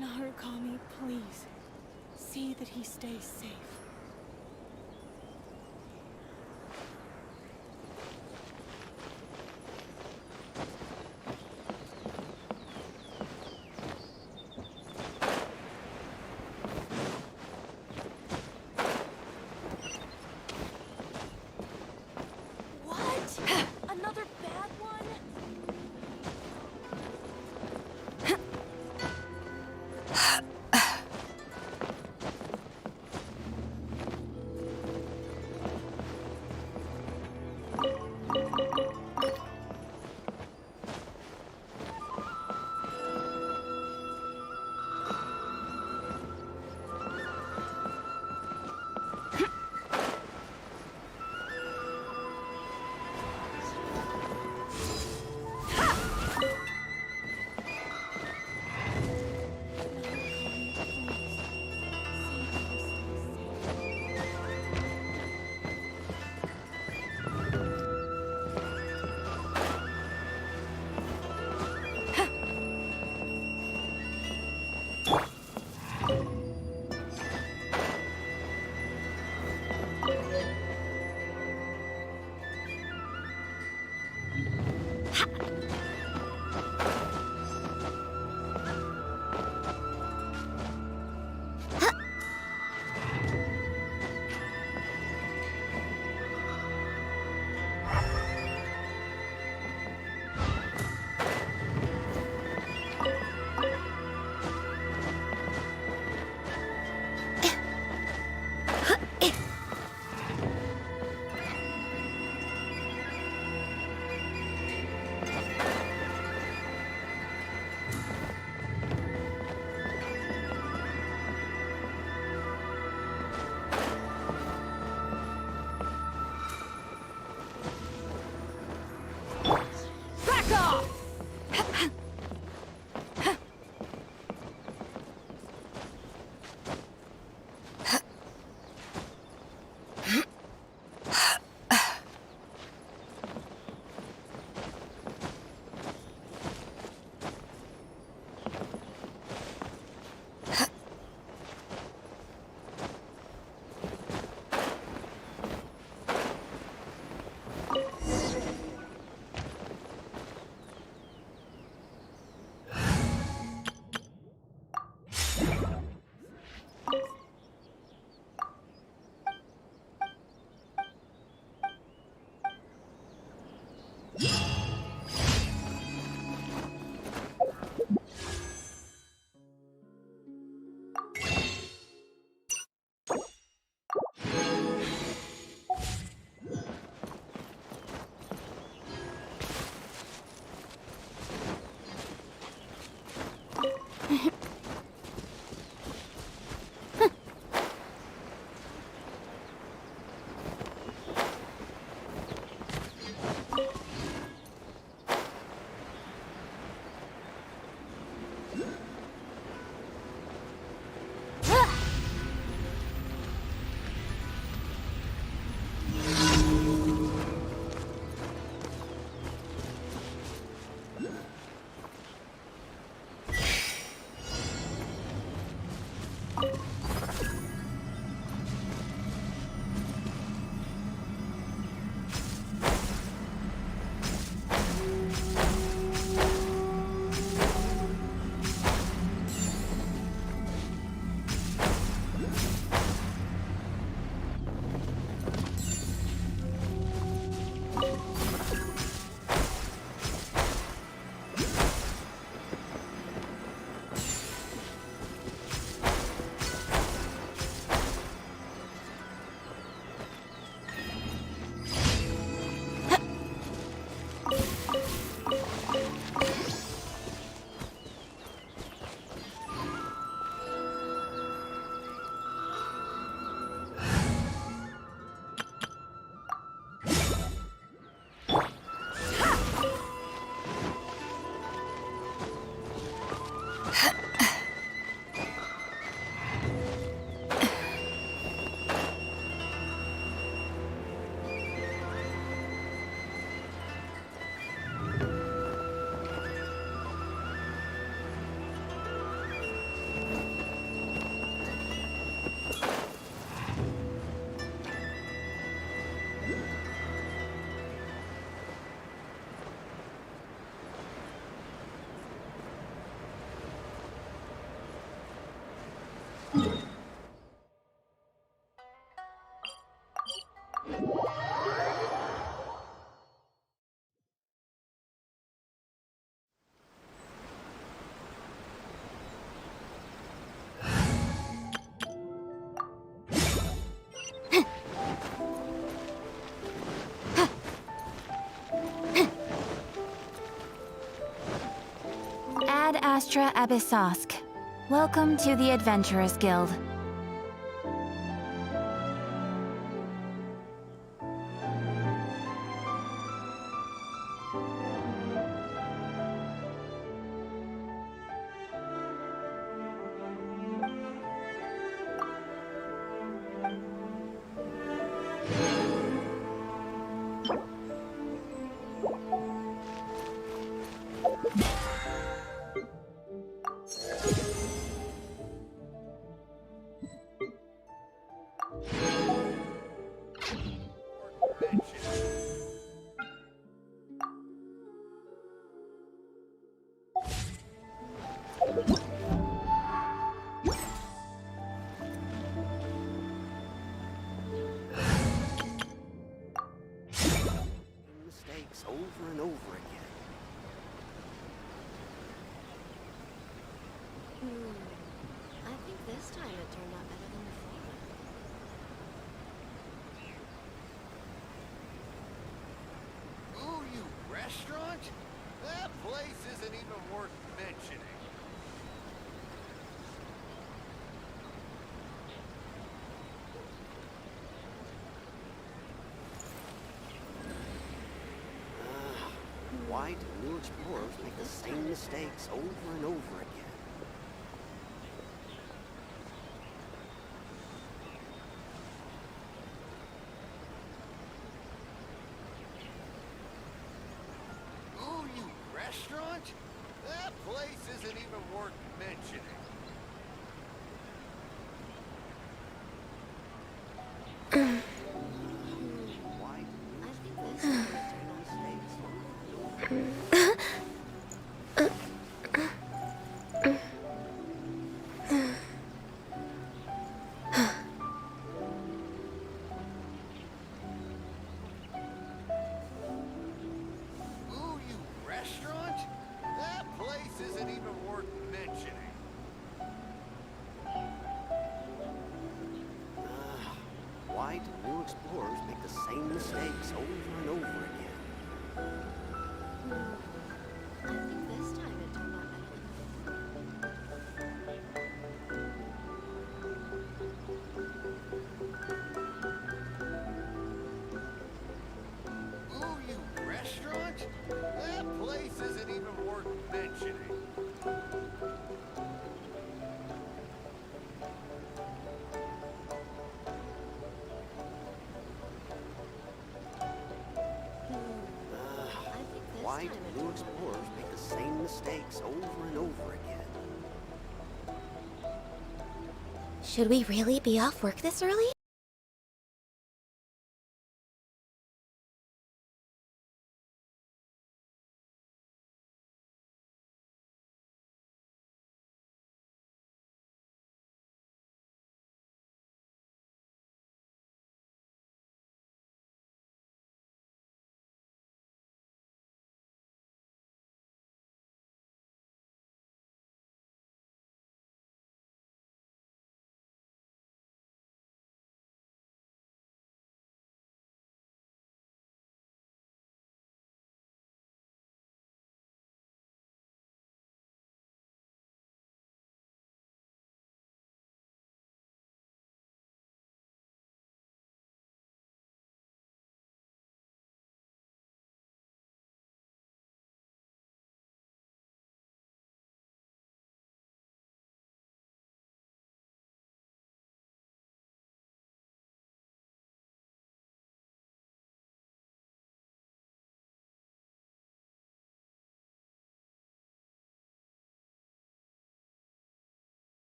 S3: Narukami, please. See that he stays safe.
S8: What? Another bad one?
S1: Ad Astra Abyssosk. Welcome to the Adventurers Guild.
S5: Mistakes over and over again.
S15: I think this time it turned out better than before.
S11: Ooh, you restaurant? That place isn't even worth mentioning.
S5: Why do new explorers make the same mistakes over and over again?
S11: Ooh, you restaurant? That place isn't even worth mentioning.
S5: Why do new explorers make the same mistakes over and over again?
S11: Ooh, you restaurant? That place isn't even worth mentioning.
S5: Why do new explorers make the same mistakes over and over again?
S15: I think this time it turned out better than
S11: Ooh, you restaurant? That place isn't even worth mentioning.
S5: Why do new explorers make the same mistakes over and over again?
S8: Should we really be off work this early?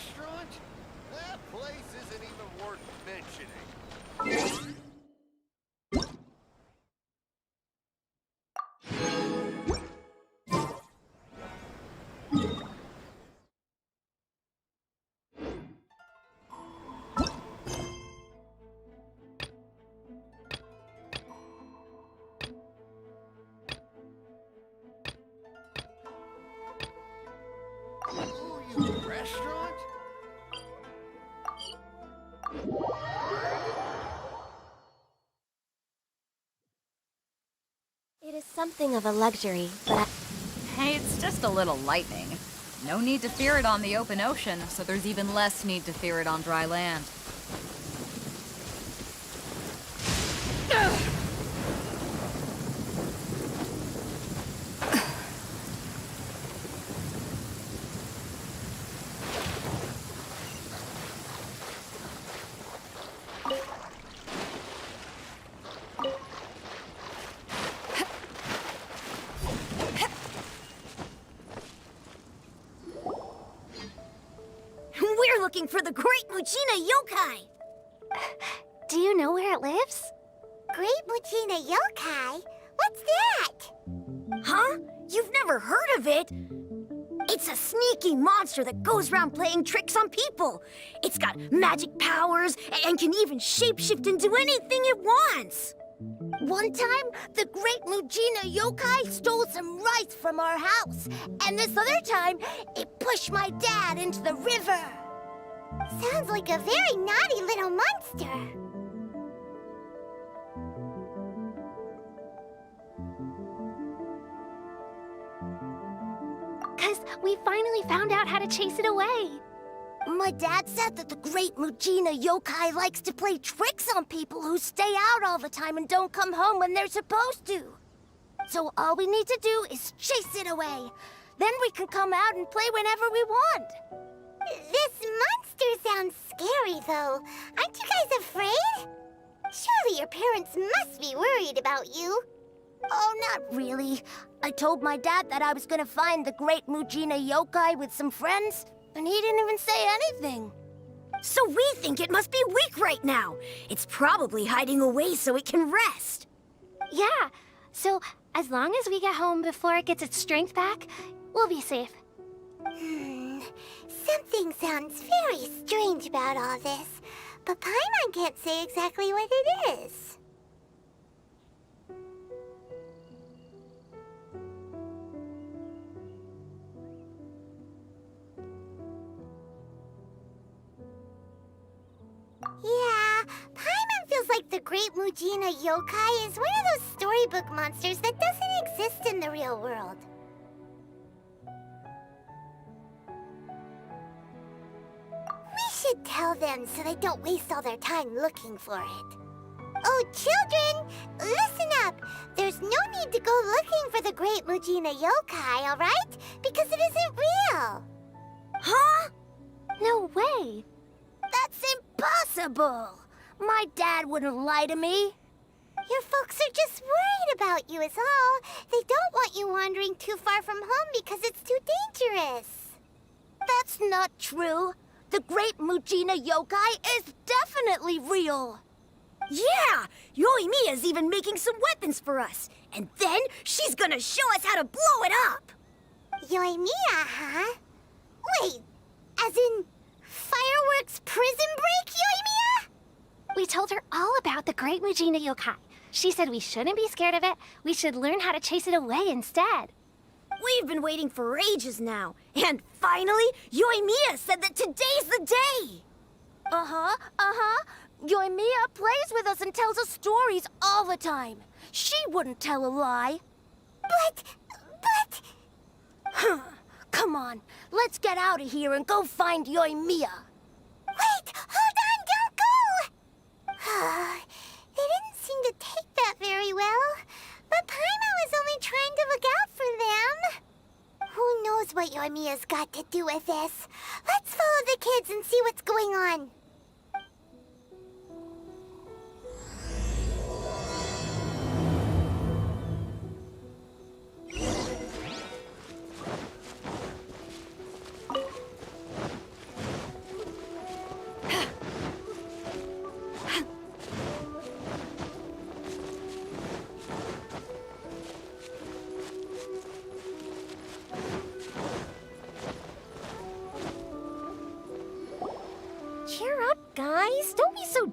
S11: restaurant? That place isn't even worth mentioning. Restaurant?
S15: It is something of a luxury, but
S16: Hey, it's just a little lightning. No need to fear it on the open ocean, so there's even less need to fear it on dry land.
S2: We're looking for the Great Mujina Yokai!
S3: Do you know where it lives?
S2: Great Mujina Yokai? What's that? Huh? You've never heard of it? It's a sneaky monster that goes around playing tricks on people. It's got magic powers and can even shapeshift into anything it wants. One time, the Great Mujina Yokai stole some rice from our house. And this other time, it pushed my dad into the river. Sounds like a very naughty little monster.
S3: Because we finally found out how to chase it away.
S2: My dad said that the Great Mujina Yokai likes to play tricks on people who stay out all the time and don't come home when they're supposed to. So all we need to do is chase it away. Then we can come out and play whenever we want. This monster sounds scary, though. Aren't you guys afraid? Surely your parents must be worried about you. Oh, not really. I told my dad that I was gonna find the Great Mujina Yokai with some friends, and he didn't even say anything. So we think it must be weak right now. It's probably hiding away so it can rest.
S3: Yeah, so as long as we get home before it gets its strength back, we'll be safe.
S2: Something sounds very strange about all this, but Paimon can't say exactly what it is. Yeah, Paimon feels like the Great Mujina Yokai is one of those storybook monsters that doesn't exist in the real world. We should tell them so they don't waste all their time looking for it. Oh, children, listen up. There's no need to go looking for the Great Mujina Yokai, all right? Because it isn't real. Huh?
S3: No way.
S2: That's impossible! My dad wouldn't lie to me. Your folks are just worried about you is all. They don't want you wandering too far from home because it's too dangerous. That's not true. The Great Mujina Yokai is definitely real. Yeah! Yoimiya's even making some weapons for us. And then she's gonna show us how to blow it up! Yoimiya, huh? Wait, as in... Fireworks prison break, Yoimiya?
S3: We told her all about the Great Mujina Yokai. She said we shouldn't be scared of it. We should learn how to chase it away instead.
S2: We've been waiting for ages now. And finally, Yoimiya said that today's the day. Yoimiya plays with us and tells us stories all the time. She wouldn't tell a lie. But... Come on, let's get out of here and go find Yoimiya. Wait, hold on, don't go! They didn't seem to take that very well. But Paimon was only trying to look out for them. Who knows what Yoimiya's got to do with this? Let's follow the kids and see what's going on.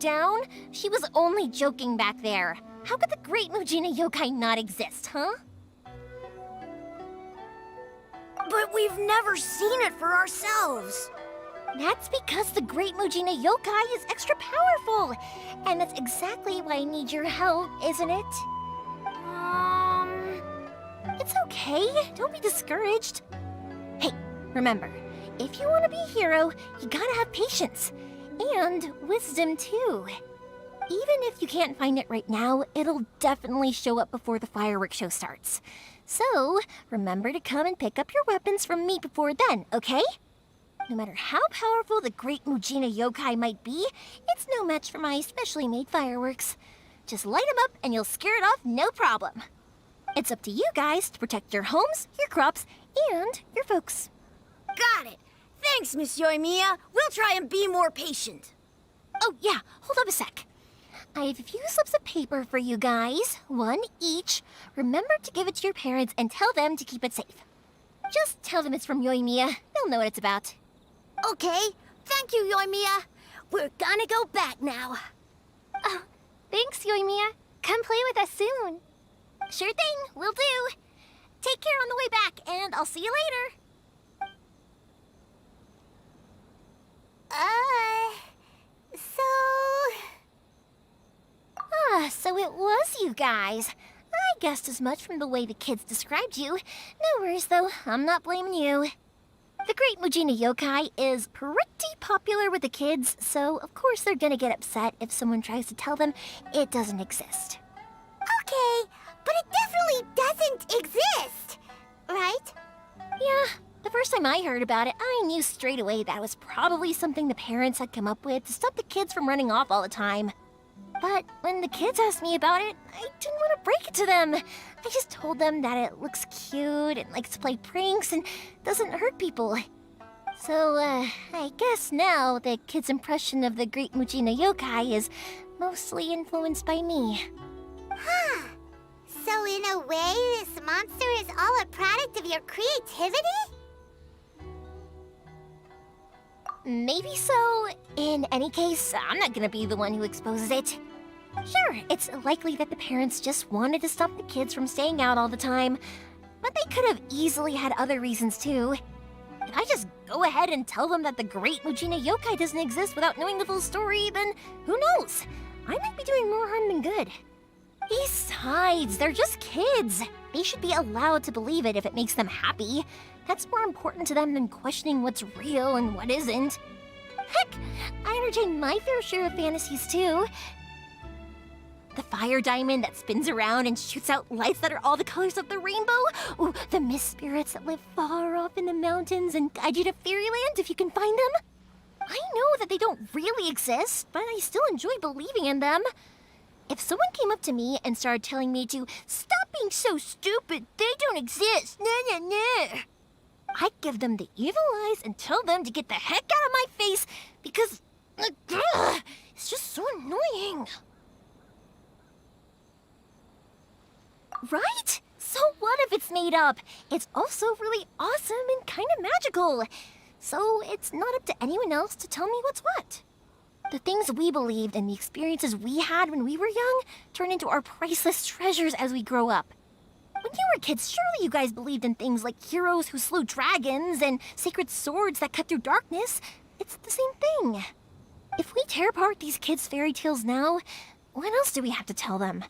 S2: down? She was only joking back there. How could the Great Mujina Yokai not exist, huh?
S17: But we've never seen it for ourselves.
S2: That's because the Great Mujina Yokai is extra powerful. And that's exactly why I need your help, isn't it? It's okay. Don't be discouraged. Hey, remember, if you want to be a hero, you gotta have patience. And wisdom, too. Even if you can't find it right now, it'll definitely show up before the fireworks show starts. So, remember to come and pick up your weapons from me before then, okay? No matter how powerful the Great Mujina Yokai might be, it's no match for my specially made fireworks. Just light them up and you'll scare it off no problem. It's up to you guys to protect your homes, your crops, and your folks.
S17: Got it. Thanks, Miss Yoimiya. We'll try and be more patient.
S2: Oh, yeah, hold up a sec. I have a few slips of paper for you guys, one each. Remember to give it to your parents and tell them to keep it safe. Just tell them it's from Yoimiya. They'll know what it's about.
S17: Okay. Thank you, Yoimiya. We're gonna go back now.
S2: Oh, thanks, Yoimiya. Come play with us soon. Sure thing, will do. Take care on the way back, and I'll see you later. So it was you guys. I guessed as much from the way the kids described you. No worries, though. I'm not blaming you. The Great Mujina Yokai is pretty popular with the kids, so of course they're gonna get upset if someone tries to tell them it doesn't exist. Okay, but it definitely doesn't exist, right? Yeah, the first time I heard about it, I knew straight away that was probably something the parents had come up with to stop the kids from running off all the time. But when the kids asked me about it, I didn't want to break it to them. I just told them that it looks cute and likes to play pranks and doesn't hurt people. So, I guess now the kids' impression of the Great Mujina Yokai is mostly influenced by me.
S18: Huh. So in a way, this monster is all a product of your creativity?
S2: Maybe so. In any case, I'm not gonna be the one who exposes it. Sure, it's likely that the parents just wanted to stop the kids from staying out all the time, but they could have easily had other reasons too. If I just go ahead and tell them that the Great Mujina Yokai doesn't exist without knowing the full story, then who knows? I might be doing more harm than good. Besides, they're just kids. They should be allowed to believe it if it makes them happy. That's more important to them than questioning what's real and what isn't. Heck, I entertain my fair share of fantasies too. The fire diamond that spins around and shoots out lights that are all the colors of the rainbow. Ooh, the mist spirits that live far off in the mountains and guide you to fairyland if you can find them. I know that they don't really exist, but I still enjoy believing in them. If someone came up to me and started telling me to stop being so stupid, they don't exist, I'd give them the evil eyes and tell them to get the heck out of my face because it's just so annoying. Right? So what if it's made up? It's also really awesome and kind of magical. So it's not up to anyone else to tell me what's what. The things we believed and the experiences we had when we were young turn into our priceless treasures as we grow up. When you were kids, surely you guys believed in things like heroes who slew dragons and sacred swords that cut through darkness. It's the same thing. If we tear apart these kids' fairy tales now, what else do we have to tell them?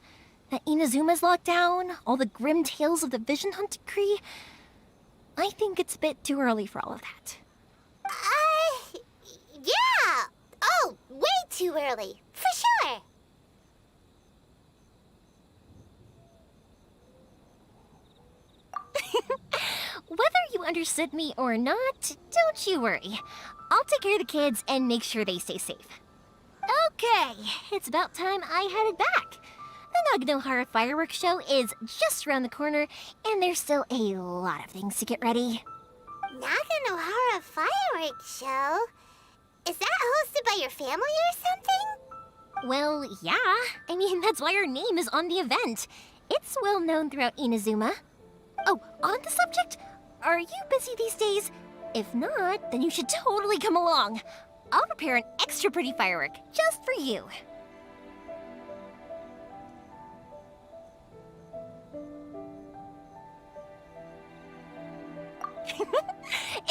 S2: That Inazuma's locked down? All the grim tales of the Vision Hunt decree? I think it's a bit too early for all of that.
S18: Yeah! Oh, way too early, for sure!
S2: Whether you understood me or not, don't you worry. I'll take care of the kids and make sure they stay safe. Okay, it's about time I headed back. The Naganohara fireworks show is just around the corner, and there's still a lot of things to get ready.
S18: Naganohara fireworks show? Is that hosted by your family or something?
S2: Well, yeah. I mean, that's why our name is on the event. It's well known throughout Inazuma. Oh, on the subject, are you busy these days? If not, then you should totally come along.
S17: I'll prepare an extra pretty firework just for you.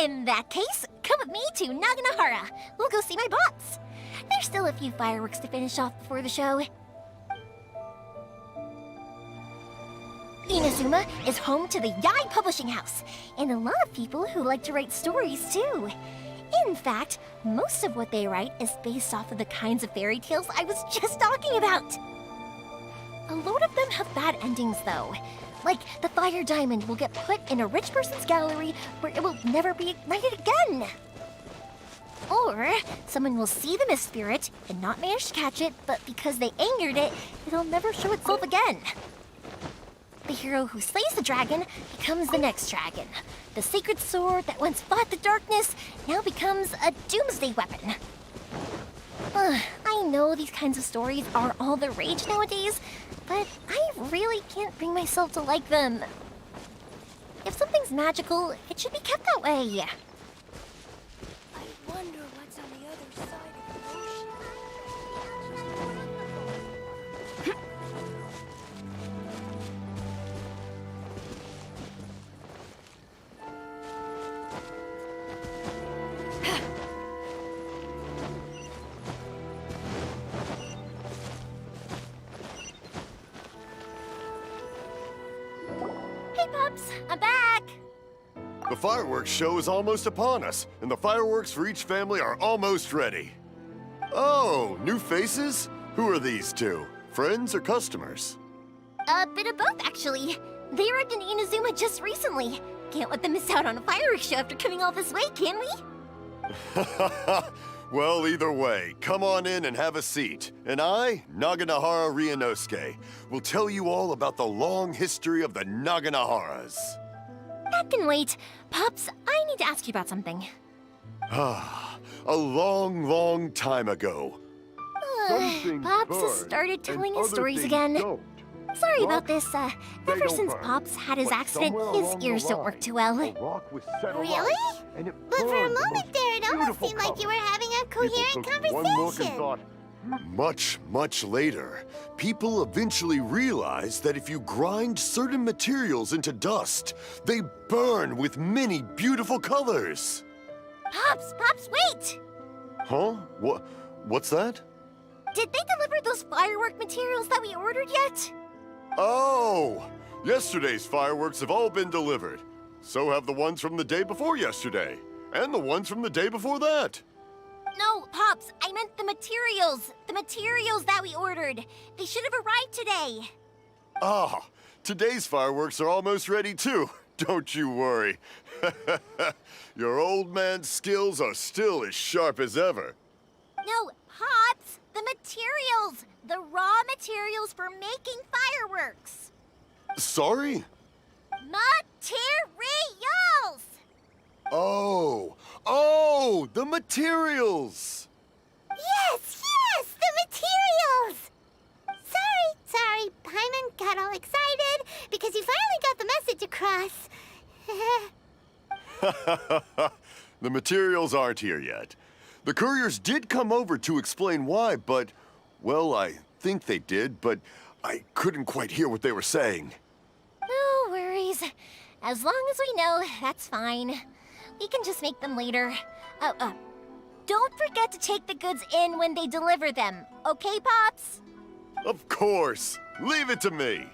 S17: In that case, come with me to Naganahara. We'll go see my bots. There's still a few fireworks to finish off before the show. Inazuma is home to the Yai Publishing House, and a lot of people who like to write stories too. In fact, most of what they write is based off of the kinds of fairy tales I was just talking about. A lot of them have bad endings though. Like, the fire diamond will get put in a rich person's gallery where it will never be ignited again. Or, someone will see the mist spirit and not manage to catch it, but because they angered it, it'll never show itself again. The hero who slays the dragon becomes the next dragon. The sacred sword that once fought the darkness now becomes a doomsday weapon. I know these kinds of stories are all the rage nowadays, but I really can't bring myself to like them. If something's magical, it should be kept that way. I wonder what's on the other side of the ocean. Hey, Pups, I'm back!
S11: The fireworks show is almost upon us, and the fireworks for each family are almost ready. Oh, new faces? Who are these two? Friends or customers?
S17: A bit of both, actually. They arrived in Inazuma just recently. Can't let them miss out on a fireworks show after coming all this way, can we?
S11: Well, either way, come on in and have a seat. And I, Naganahara Ryunosuke, will tell you all about the long history of the Naganaharas.
S17: That can wait. Pops, I need to ask you about something.
S11: A long, long time ago.
S17: Pops has started telling his stories again. Sorry about this. Ever since Pops had his accident, his ears don't work too well.
S2: Really? But for a moment there, it almost seemed like you were having a coherent conversation.
S11: Much, much later, people eventually realized that if you grind certain materials into dust, they burn with many beautiful colors.
S17: Pops, wait!
S11: Huh? What's that?
S17: Did they deliver those firework materials that we ordered yet?
S11: Oh! Yesterday's fireworks have all been delivered. So have the ones from the day before yesterday. And the ones from the day before that.
S17: No, Pops, I meant the materials. The materials that we ordered. They should have arrived today.
S11: Ah, today's fireworks are almost ready too. Don't you worry. Your old man's skills are still as sharp as ever.
S17: No, Pops, the materials. The raw materials for making fireworks.
S11: Sorry?
S17: Materials!
S11: Oh, the materials!
S2: Yes, the materials! Sorry, Paimon got all excited because you finally got the message across.
S11: The materials aren't here yet. The couriers did come over to explain why, but, well, I think they did, but I couldn't quite hear what they were saying.
S17: No worries. As long as we know, that's fine. We can just make them later. Don't forget to take the goods in when they deliver them, okay, Pops?
S11: Of course. Leave it to me.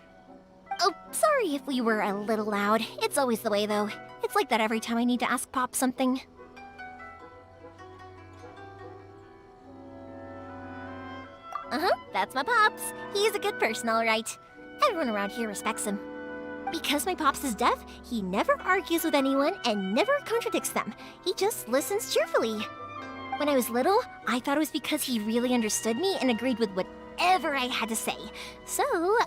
S17: Oh, sorry if we were a little loud. It's always the way, though. It's like that every time I need to ask Pop something. That's my Pops. He's a good person, all right. Everyone around here respects him. Because my Pops is deaf, he never argues with anyone and never contradicts them. He just listens cheerfully. When I was little, I thought it was because he really understood me and agreed with whatever I had to say. So,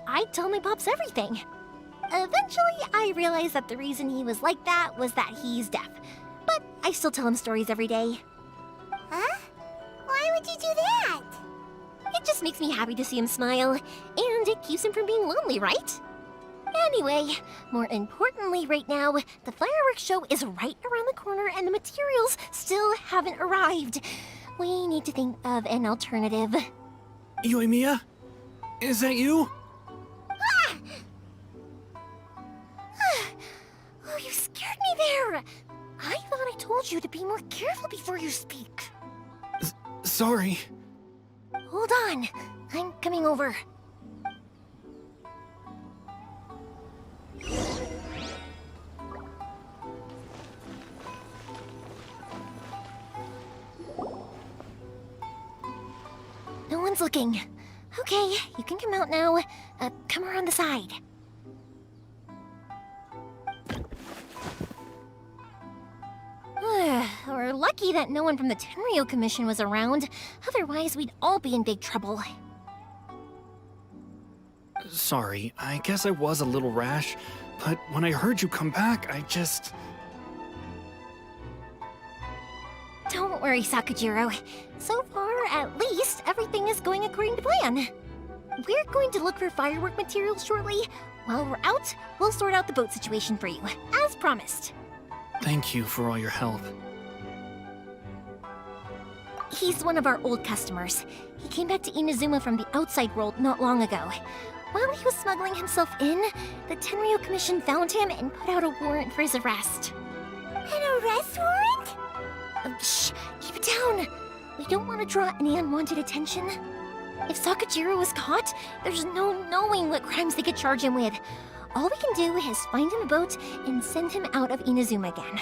S17: I'd tell my Pops everything. Eventually, I realized that the reason he was like that was that he's deaf. But I still tell him stories every day.
S2: Huh? Why would you do that?
S17: It just makes me happy to see him smile, and it keeps him from being lonely, right? Anyway, more importantly right now, the fireworks show is right around the corner and the materials still haven't arrived. We need to think of an alternative.
S9: Yoimiya? Is that you?
S17: Oh, you scared me there! I thought I told you to be more careful before you speak.
S9: Sorry.
S17: Hold on. I'm coming over. No one's looking. Okay, you can come out now. Come around the side. We're lucky that no one from the Tenryo Commission was around. Otherwise, we'd all be in big trouble.
S9: Sorry, I guess I was a little rash, but when I heard you come back, I just...
S17: Don't worry, Sakujiro. So far, at least, everything is going according to plan. We're going to look for firework materials shortly. While we're out, we'll sort out the boat situation for you, as promised.
S9: Thank you for all your help.
S17: He's one of our old customers. He came back to Inazuma from the outside world not long ago. While he was smuggling himself in, the Tenryo Commission found him and put out a warrant for his arrest.
S2: An arrest warrant?
S17: Shh! Keep it down! We don't want to draw any unwanted attention. If Sakujiro was caught, there's no knowing what crimes they could charge him with. All we can do is find him a boat and send him out of Inazuma again.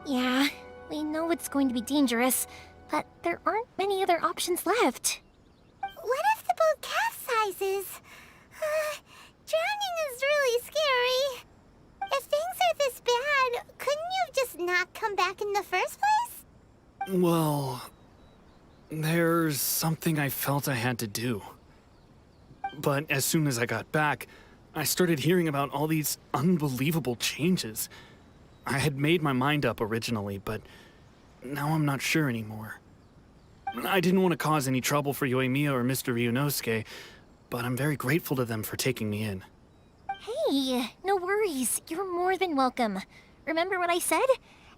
S17: Yeah, we know it's going to be dangerous, but there aren't many other options left.
S2: What if the boat capsizes? Drowning is really scary. If things are this bad, couldn't you just not come back in the first place?
S9: Well, there's something I felt I had to do. But as soon as I got back, I started hearing about all these unbelievable changes. I had made my mind up originally, but now I'm not sure anymore. I didn't want to cause any trouble for Yoimiya or Mr. Ryunosuke, but I'm very grateful to them for taking me in.
S17: Hey, no worries. You're more than welcome. Remember what I said?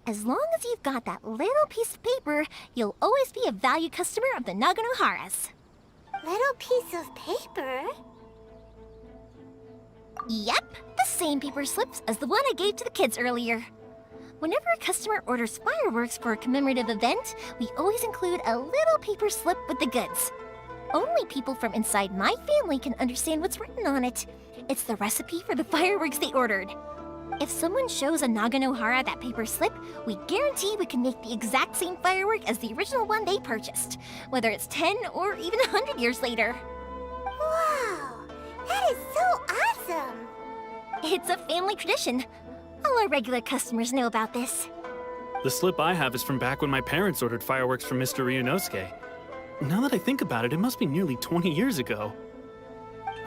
S17: As long as you've got that little piece of paper, you'll always be a valued customer of the Naganoharas.
S2: Little piece of paper?
S17: Yep, the same paper slips as the one I gave to the kids earlier. Whenever a customer orders fireworks for a commemorative event, we always include a little paper slip with the goods. Only people from inside my family can understand what's written on it. It's the recipe for the fireworks they ordered. If someone shows a Naganohara that paper slip, we guarantee we can make the exact same firework as the original one they purchased, whether it's 10 or even 100 years later.
S2: Wow, that is so awesome!
S17: It's a family tradition. All our regular customers know about this.
S9: The slip I have is from back when my parents ordered fireworks from Mr. Ryunosuke. Now that I think about it, it must be nearly 20 years ago.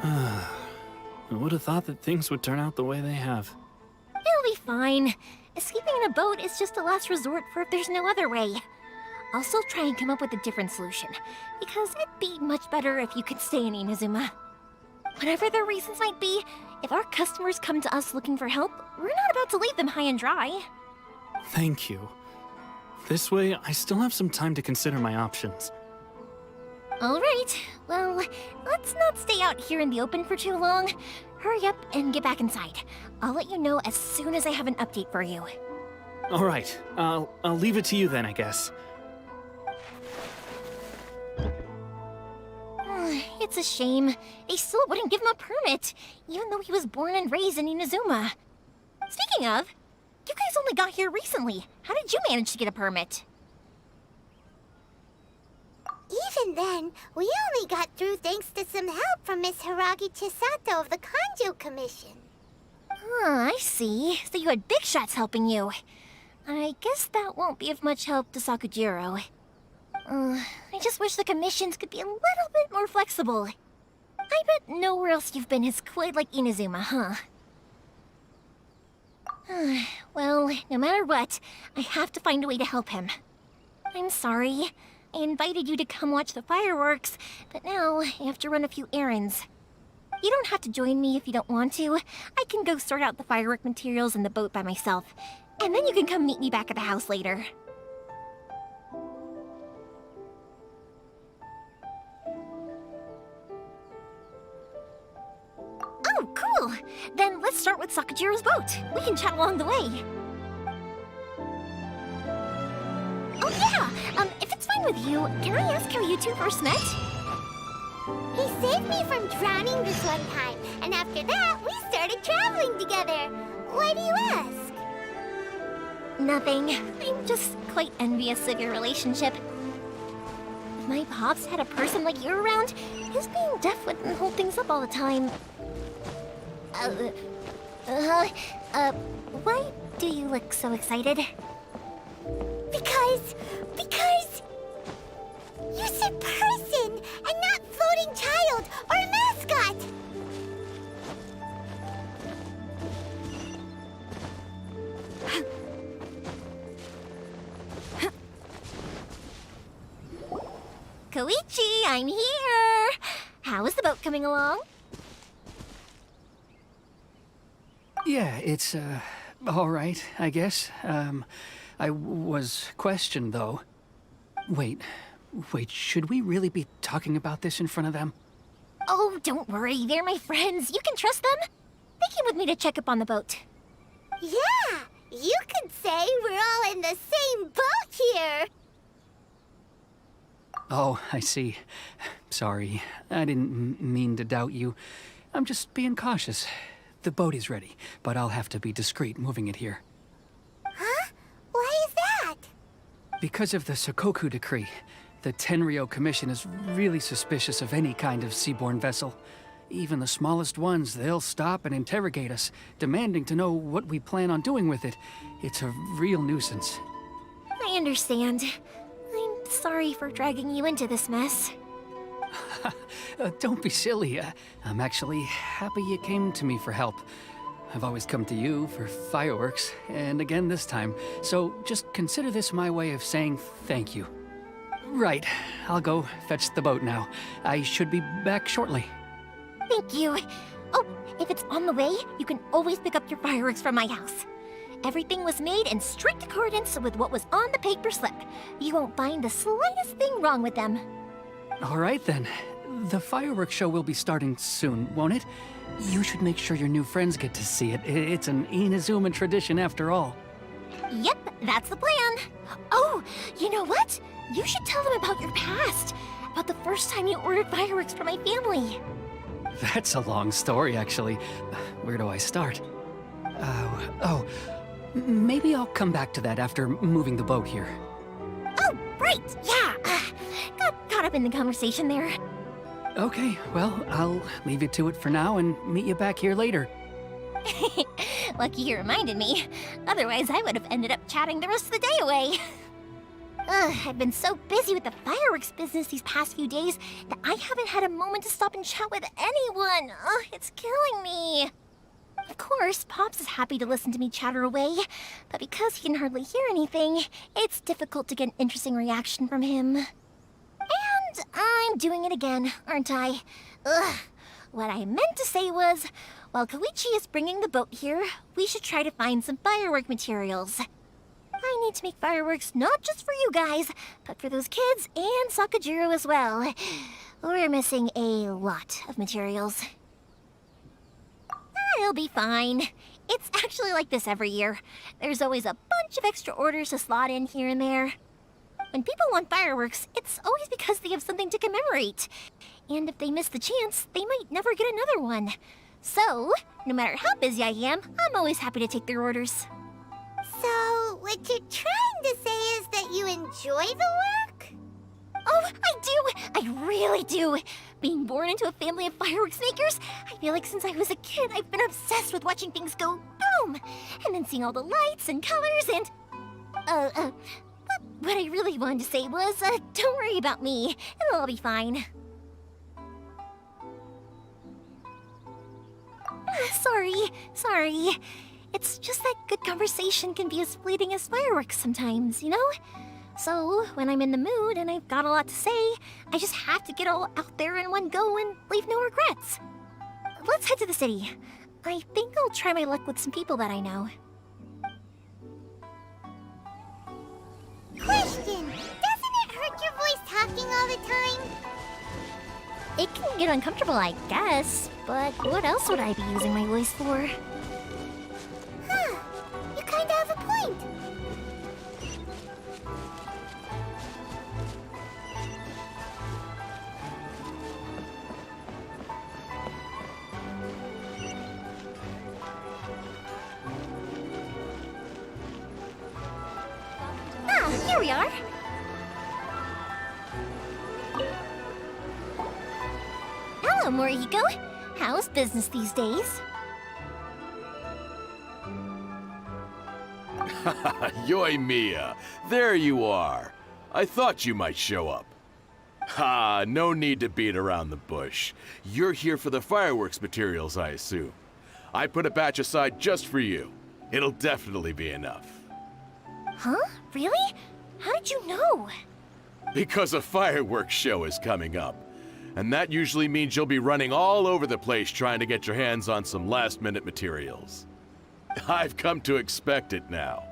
S9: I would have thought that things would turn out the way they have.
S17: It'll be fine. Escaping in a boat is just a last resort for if there's no other way. I'll still try and come up with a different solution, because it'd be much better if you could stay in Inazuma. Whatever their reasons might be, if our customers come to us looking for help, we're not about to leave them high and dry.
S9: Thank you. This way, I still have some time to consider my options.
S17: All right, well, let's not stay out here in the open for too long. Hurry up and get back inside. I'll let you know as soon as I have an update for you.
S9: All right, I'll leave it to you then, I guess.
S17: It's a shame. They still wouldn't give him a permit, even though he was born and raised in Inazuma. Speaking of, you guys only got here recently. How did you manage to get a permit?
S2: Even then, we only got through thanks to some help from Miss Hiragi Chisato of the Kanjo Commission.
S17: I see. So you had big shots helping you. I guess that won't be of much help to Sakujiro. I just wish the commissions could be a little bit more flexible. I bet nowhere else you've been is quite like Inazuma, huh? Well, no matter what, I have to find a way to help him. I'm sorry. I invited you to come watch the fireworks, but now I have to run a few errands. You don't have to join me if you don't want to. I can go sort out the firework materials in the boat by myself. And then you can come meet me back at the house later. Oh, cool! Then let's start with Sakajiro's boat. We can chat along the way. Oh yeah! If it's fine with you, can I ask how you two first met?
S2: He saved me from drowning this one time, and after that, we started traveling together. Why do you ask?
S17: Nothing. I'm just quite envious of your relationship. If my pops had a person like you around, his being deaf wouldn't hold things up all the time. Why do you look so excited?
S2: Because you said person and not floating child or mascot.
S17: Koichi, I'm here! How is the boat coming along?
S19: Yeah, it's, all right, I guess. I was questioned, though. Wait, should we really be talking about this in front of them?
S17: Oh, don't worry, they're my friends. You can trust them. They came with me to check up on the boat.
S2: Yeah, you could say we're all in the same boat here.
S19: Oh, I see. Sorry, I didn't mean to doubt you. I'm just being cautious. The boat is ready, but I'll have to be discreet moving it here.
S2: Huh? Why is that?
S19: Because of the Sokoku Decree, the Tenryou Commission is really suspicious of any kind of seaborne vessel. Even the smallest ones, they'll stop and interrogate us, demanding to know what we plan on doing with it. It's a real nuisance.
S17: I understand. I'm sorry for dragging you into this mess.
S19: Don't be silly. I'm actually happy you came to me for help. I've always come to you for fireworks, and again this time, so just consider this my way of saying thank you. Right, I'll go fetch the boat now. I should be back shortly.
S17: Thank you. Oh, if it's on the way, you can always pick up your fireworks from my house. Everything was made in strict accordance with what was on the paper slip. You won't find the slightest thing wrong with them.
S19: All right then. The fireworks show will be starting soon, won't it? You should make sure your new friends get to see it. It's an Inazuma tradition after all.
S17: Yep, that's the plan. Oh, you know what? You should tell them about your past. About the first time you ordered fireworks for my family.
S19: That's a long story, actually. Where do I start? Maybe I'll come back to that after moving the boat here.
S17: Oh, right, yeah. Got caught up in the conversation there.
S19: Okay, well, I'll leave you to it for now and meet you back here later.
S17: Lucky you reminded me. Otherwise, I would have ended up chatting the rest of the day away. I've been so busy with the fireworks business these past few days that I haven't had a moment to stop and chat with anyone. It's killing me. Of course, Pops is happy to listen to me chatter away, but because he can hardly hear anything, it's difficult to get an interesting reaction from him. And I'm doing it again, aren't I? What I meant to say was, while Koichi is bringing the boat here, we should try to find some firework materials. I need to make fireworks not just for you guys, but for those kids and Sakajiro as well. We're missing a lot of materials. It'll be fine. It's actually like this every year. There's always a bunch of extra orders to slot in here and there. When people want fireworks, it's always because they have something to commemorate. And if they miss the chance, they might never get another one. So, no matter how busy I am, I'm always happy to take their orders.
S2: So, what you're trying to say is that you enjoy the work?
S17: Oh, I do! I really do! Being born into a family of fireworks makers, I feel like since I was a kid, I've been obsessed with watching things go boom! And then seeing all the lights and colors and... But what I really wanted to say was, don't worry about me. It'll all be fine. Sorry. It's just that good conversation can be as fleeting as fireworks sometimes, you know? So, when I'm in the mood and I've got a lot to say, I just have to get all out there in one go and leave no regrets. Let's head to the city. I think I'll try my luck with some people that I know.
S2: question. Doesn't it hurt your voice talking all the time?
S17: It can get uncomfortable, I guess, but what else would I be using my voice for?
S2: Huh. You kinda have a point.
S17: Ah, here we are. Hello, Morihiko. How's business these days?
S20: Yoimiya, there you are. I thought you might show up. Ha, no need to beat around the bush. You're here for the fireworks materials, I assume. I put a batch aside just for you. It'll definitely be enough.
S17: Huh? Really? How did you know?
S20: Because a fireworks show is coming up. And that usually means you'll be running all over the place trying to get your hands on some last-minute materials. I've come to expect it now.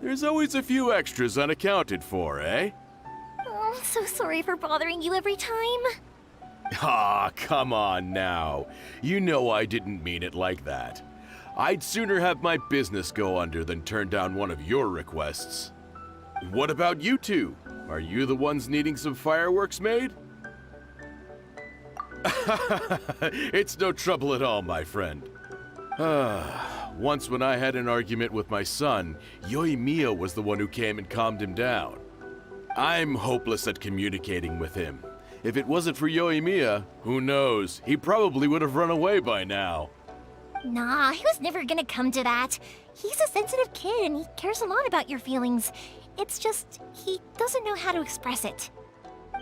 S20: There's always a few extras unaccounted for, eh?
S17: Oh, I'm so sorry for bothering you every time.
S20: Ah, come on now. You know I didn't mean it like that. I'd sooner have my business go under than turn down one of your requests. What about you two? Are you the ones needing some fireworks made? It's no trouble at all, my friend. Once when I had an argument with my son, Yoimiya was the one who came and calmed him down. I'm hopeless at communicating with him. If it wasn't for Yoimiya, who knows, he probably would have run away by now.
S17: Nah, he was never gonna come to that. He's a sensitive kid and he cares a lot about your feelings. It's just, he doesn't know how to express it.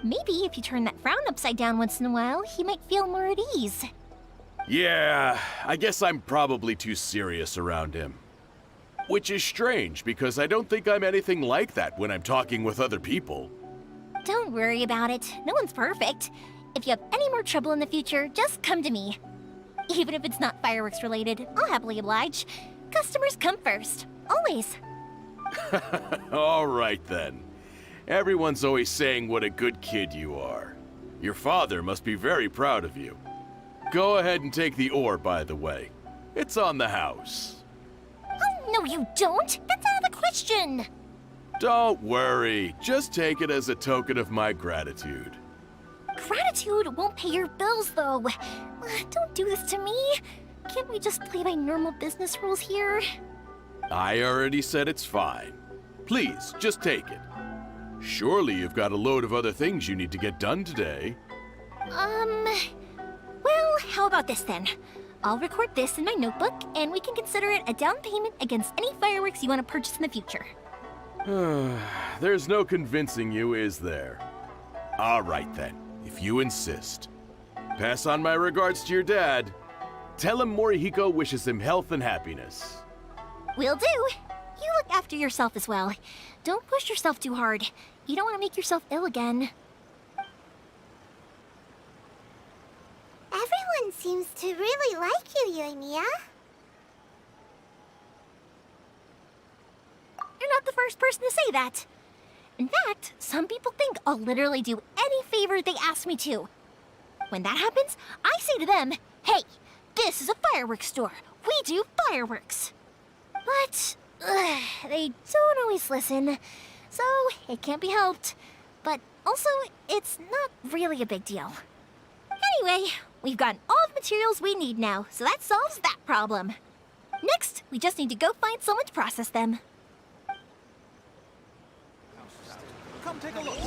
S17: Maybe if you turn that frown upside down once in a while, he might feel more at ease.
S20: Yeah, I guess I'm probably too serious around him. Which is strange, because I don't think I'm anything like that when I'm talking with other people.
S17: Don't worry about it. No one's perfect. If you have any more trouble in the future, just come to me. Even if it's not fireworks related, I'll happily oblige. Customers come first. Always.
S20: All right then. Everyone's always saying what a good kid you are. Your father must be very proud of you. Go ahead and take the ore, by the way. It's on the house.
S17: Oh, no you don't! That's out of the question!
S20: Don't worry. Just take it as a token of my gratitude.
S17: Gratitude won't pay your bills, though. Don't do this to me. Can't we just play by normal business rules here?
S20: I already said it's fine. Please, just take it. Surely you've got a load of other things you need to get done today.
S17: Well, how about this then? I'll record this in my notebook, and we can consider it a down payment against any fireworks you want to purchase in the future.
S20: There's no convincing you, is there? All right then, if you insist. Pass on my regards to your dad. Tell him Morihiko wishes him health and happiness.
S17: Will do. You look after yourself as well. Don't push yourself too hard. You don't want to make yourself ill again.
S2: Everyone seems to really like you, Yoimiya.
S17: You're not the first person to say that. In fact, some people think I'll literally do any favor they ask me to. When that happens, I say to them, hey, this is a fireworks store. We do fireworks. But they don't always listen, so it can't be helped. But also, it's not really a big deal. Anyway, we've gotten all the materials we need now, so that solves that problem. Next, we just need to go find someone to process them.
S10: Come take a look.